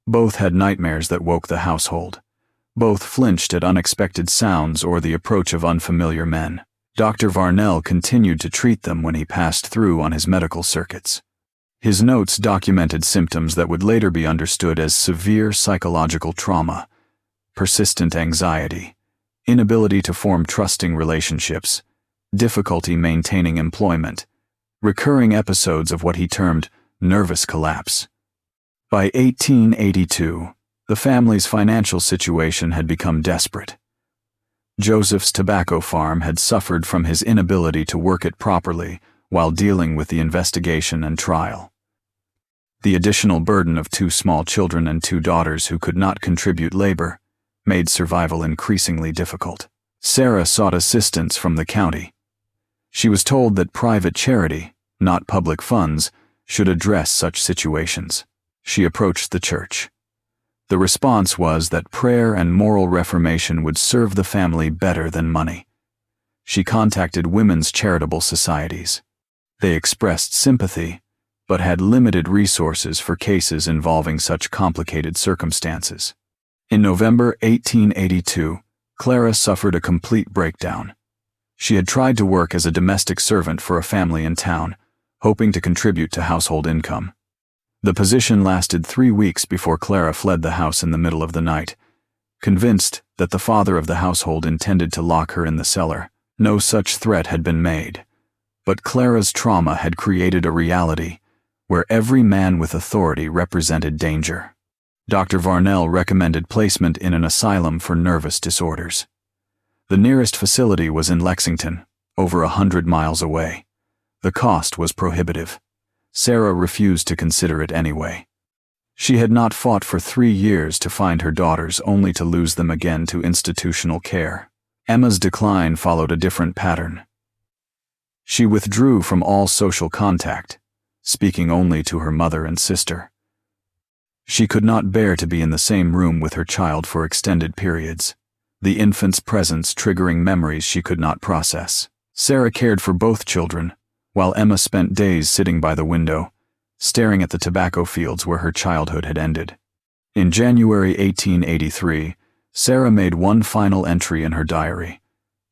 Both had nightmares that woke the household. Both flinched at unexpected sounds or the approach of unfamiliar men. Dr. Varnell continued to treat them when he passed through on his medical circuits. His notes documented symptoms that would later be understood as severe psychological trauma, persistent anxiety, inability to form trusting relationships, difficulty maintaining employment, recurring episodes of what he termed nervous collapse. By 1882, the family's financial situation had become desperate. Joseph's tobacco farm had suffered from his inability to work it properly while dealing with the investigation and trial. The additional burden of 2 small children and 2 daughters who could not contribute labor made survival increasingly difficult. Sarah sought assistance from the county. She was told that private charity, not public funds, should address such situations. She approached the church. The response was that prayer and moral reformation would serve the family better than money. She contacted women's charitable societies. They expressed sympathy, but had limited resources for cases involving such complicated circumstances. In November 1882, Clara suffered a complete breakdown. She had tried to work as a domestic servant for a family in town, hoping to contribute to household income. The position lasted 3 weeks before Clara fled the house in the middle of the night, convinced that the father of the household intended to lock her in the cellar. No such threat had been made, but Clara's trauma had created a reality where every man with authority represented danger. Dr. Varnell recommended placement in an asylum for nervous disorders. The nearest facility was in Lexington, over 100 miles away. The cost was prohibitive. Sarah refused to consider it anyway. She had not fought for 3 years to find her daughters only to lose them again to institutional care. Emma's decline followed a different pattern. She withdrew from all social contact, speaking only to her mother and sister. She could not bear to be in the same room with her child for extended periods, the infant's presence triggering memories she could not process. Sarah cared for both children, while Emma spent days sitting by the window, staring at the tobacco fields where her childhood had ended. In January 1883, Sarah made one final entry in her diary.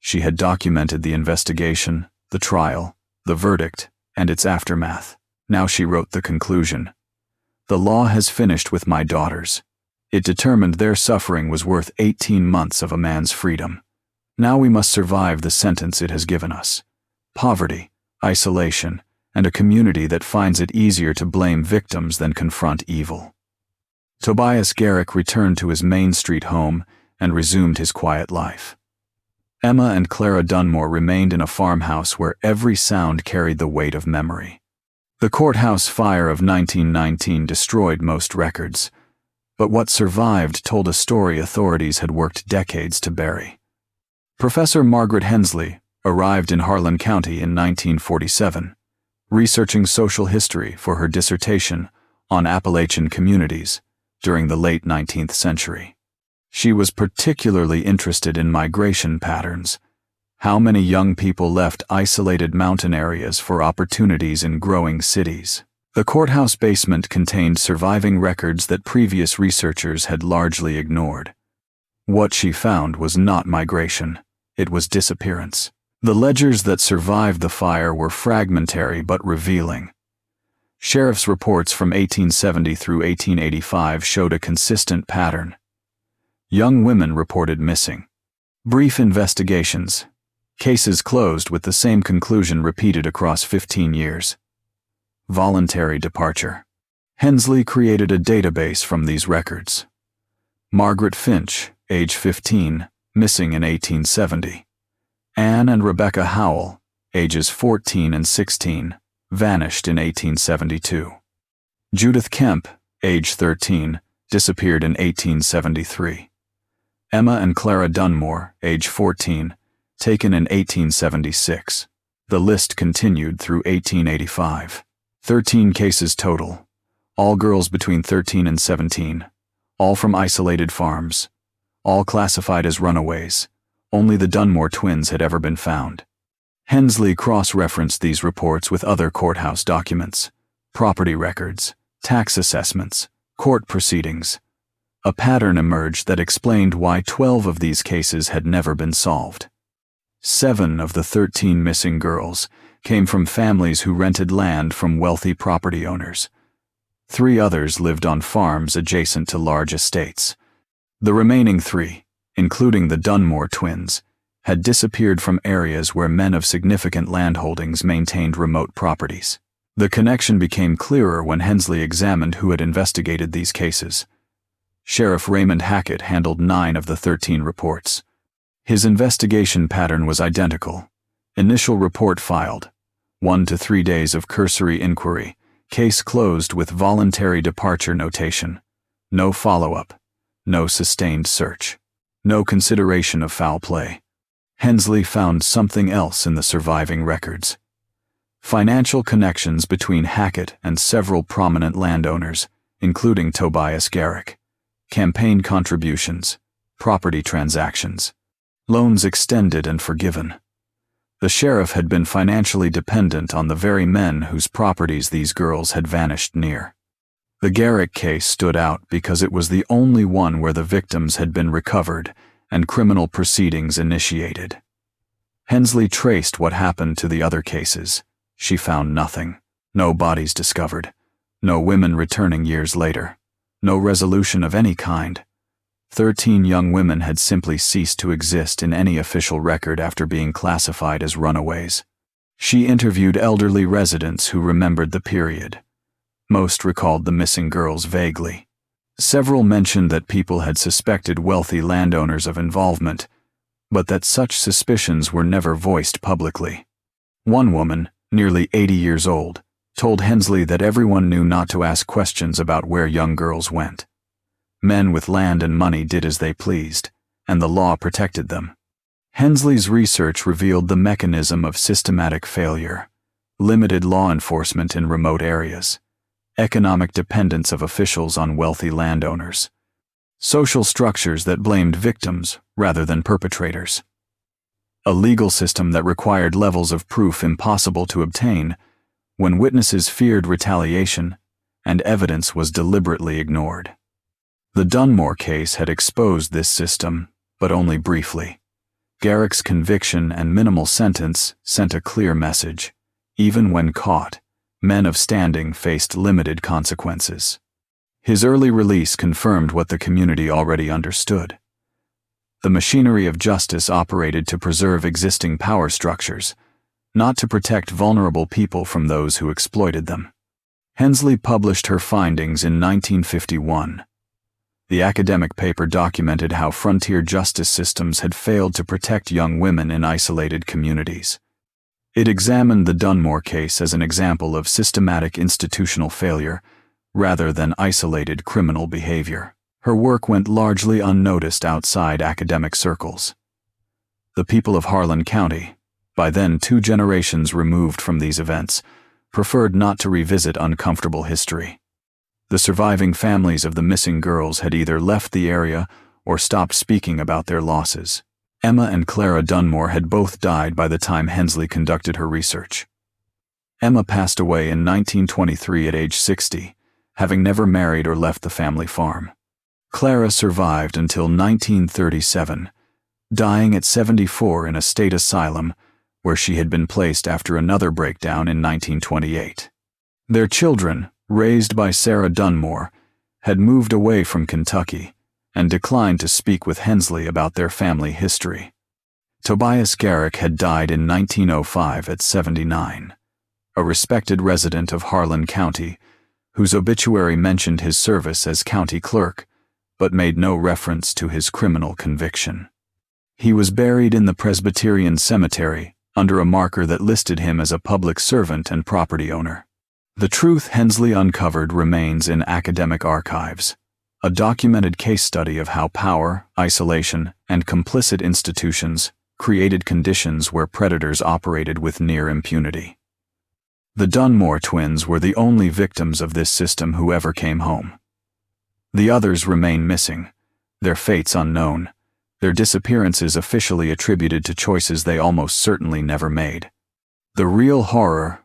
She had documented the investigation, the trial, the verdict, and its aftermath. Now she wrote the conclusion. The law has finished with my daughters. It determined their suffering was worth 18 months of a man's freedom. Now we must survive the sentence it has given us. Poverty, isolation, and a community that finds it easier to blame victims than confront evil. Tobias Garrick returned to his Main Street home and resumed his quiet life. Emma and Clara Dunmore remained in a farmhouse where every sound carried the weight of memory. The courthouse fire of 1919 destroyed most records, but what survived told a story authorities had worked decades to bury. Professor Margaret Hensley arrived in Harlan County in 1947, researching social history for her dissertation on Appalachian communities during the late 19th century. She was particularly interested in migration patterns. How many young people left isolated mountain areas for opportunities in growing cities? The courthouse basement contained surviving records that previous researchers had largely ignored. What she found was not migration, it was disappearance. The ledgers that survived the fire were fragmentary but revealing. Sheriff's reports from 1870 through 1885 showed a consistent pattern. Young women reported missing. Brief investigations. Cases closed with the same conclusion repeated across 15 years. Voluntary departure. Hensley created a database from these records. Margaret Finch, age 15, missing in 1870. Anne and Rebecca Howell, ages 14 and 16, vanished in 1872. Judith Kemp, age 13, disappeared in 1873. Emma and Clara Dunmore, age 14, taken in 1876. The list continued through 1885. 13 cases total, all girls between 13 and 17, all from isolated farms, all classified as runaways. Only the Dunmore twins had ever been found. Hensley cross-referenced these reports with other courthouse documents, property records, tax assessments, court proceedings. A pattern emerged that explained why 12 of these cases had never been solved. 7 of the 13 missing girls came from families who rented land from wealthy property owners. 3 others lived on farms adjacent to large estates. The remaining 3, including the Dunmore twins, had disappeared from areas where men of significant landholdings maintained remote properties. The connection became clearer when Hensley examined who had investigated these cases. Sheriff Raymond Hackett handled 9 of the 13 reports. His investigation pattern was identical. Initial report filed. 1 to 3 days of cursory inquiry. Case closed with voluntary departure notation. No follow-up. No sustained search. No consideration of foul play. Hensley found something else in the surviving records. Financial connections between Hackett and several prominent landowners, including Tobias Garrick. Campaign contributions. Property transactions. Loans extended and forgiven. The sheriff had been financially dependent on the very men whose properties these girls had vanished near. The Garrick case stood out because it was the only one where the victims had been recovered and criminal proceedings initiated. Hensley traced what happened to the other cases. She found nothing. No bodies discovered. No women returning years later. No resolution of any kind. 13 young women had simply ceased to exist in any official record after being classified as runaways. She interviewed elderly residents who remembered the period. Most recalled the missing girls vaguely. Several mentioned that people had suspected wealthy landowners of involvement, but that such suspicions were never voiced publicly. One woman, nearly 80 years old, told Hensley that everyone knew not to ask questions about where young girls went. Men with land and money did as they pleased, and the law protected them. Hensley's research revealed the mechanism of systematic failure, limited law enforcement in remote areas, economic dependence of officials on wealthy landowners, social structures that blamed victims rather than perpetrators. a legal system that required levels of proof impossible to obtain when witnesses feared retaliation and evidence was deliberately ignored. The Dunmore case had exposed this system, but only briefly. Garrick's conviction and minimal sentence sent a clear message. Even when caught, men of standing faced limited consequences. His early release confirmed what the community already understood. The machinery of justice operated to preserve existing power structures, not to protect vulnerable people from those who exploited them. Hensley published her findings in 1951. The academic paper documented how frontier justice systems had failed to protect young women in isolated communities. It examined the Dunmore case as an example of systematic institutional failure, rather than isolated criminal behavior. Her work went largely unnoticed outside academic circles. The people of Harlan County, by then 2 generations removed from these events, preferred not to revisit uncomfortable history. The surviving families of the missing girls had either left the area or stopped speaking about their losses. Emma and Clara Dunmore had both died by the time Hensley conducted her research. Emma passed away in 1923 at age 60, having never married or left the family farm. Clara survived until 1937, dying at 74 in a state asylum where she had been placed after another breakdown in 1928. Their children, raised by Sarah Dunmore, had moved away from Kentucky and declined to speak with Hensley about their family history. Tobias Garrick had died in 1905 at 79, a respected resident of Harlan County, whose obituary mentioned his service as county clerk, but made no reference to his criminal conviction. He was buried in the Presbyterian Cemetery under a marker that listed him as a public servant and property owner. The truth Hensley uncovered remains in academic archives, a documented case study of how power, isolation, and complicit institutions created conditions where predators operated with near impunity. The Dunmore twins were the only victims of this system who ever came home. The others remain missing, their fates unknown, their disappearances officially attributed to choices they almost certainly never made. The real horror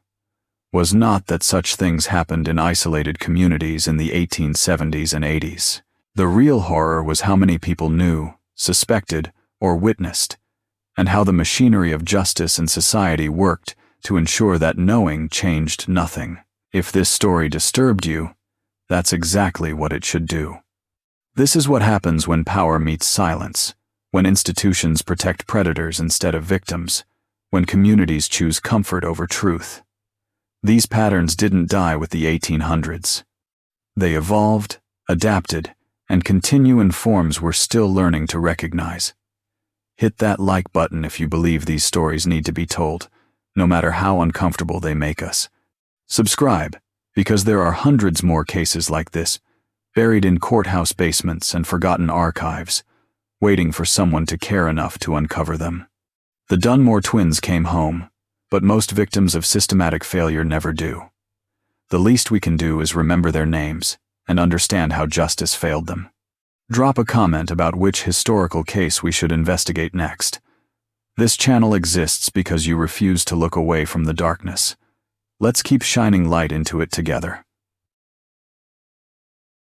was not that such things happened in isolated communities in the 1870s and 80s. The real horror was how many people knew, suspected, or witnessed, and how the machinery of justice and society worked to ensure that knowing changed nothing. If this story disturbed you, that's exactly what it should do. This is what happens when power meets silence, when institutions protect predators instead of victims, when communities choose comfort over truth. These patterns didn't die with the 1800s. They evolved, adapted, and continue in forms we're still learning to recognize. Hit that like button if you believe these stories need to be told, no matter how uncomfortable they make us. Subscribe, because there are hundreds more cases like this, buried in courthouse basements and forgotten archives, waiting for someone to care enough to uncover them. The Dunmore twins came home, but most victims of systematic failure never do. The least we can do is remember their names and understand how justice failed them. Drop a comment about which historical case we should investigate next. This channel exists because you refuse to look away from the darkness. Let's keep shining light into it together.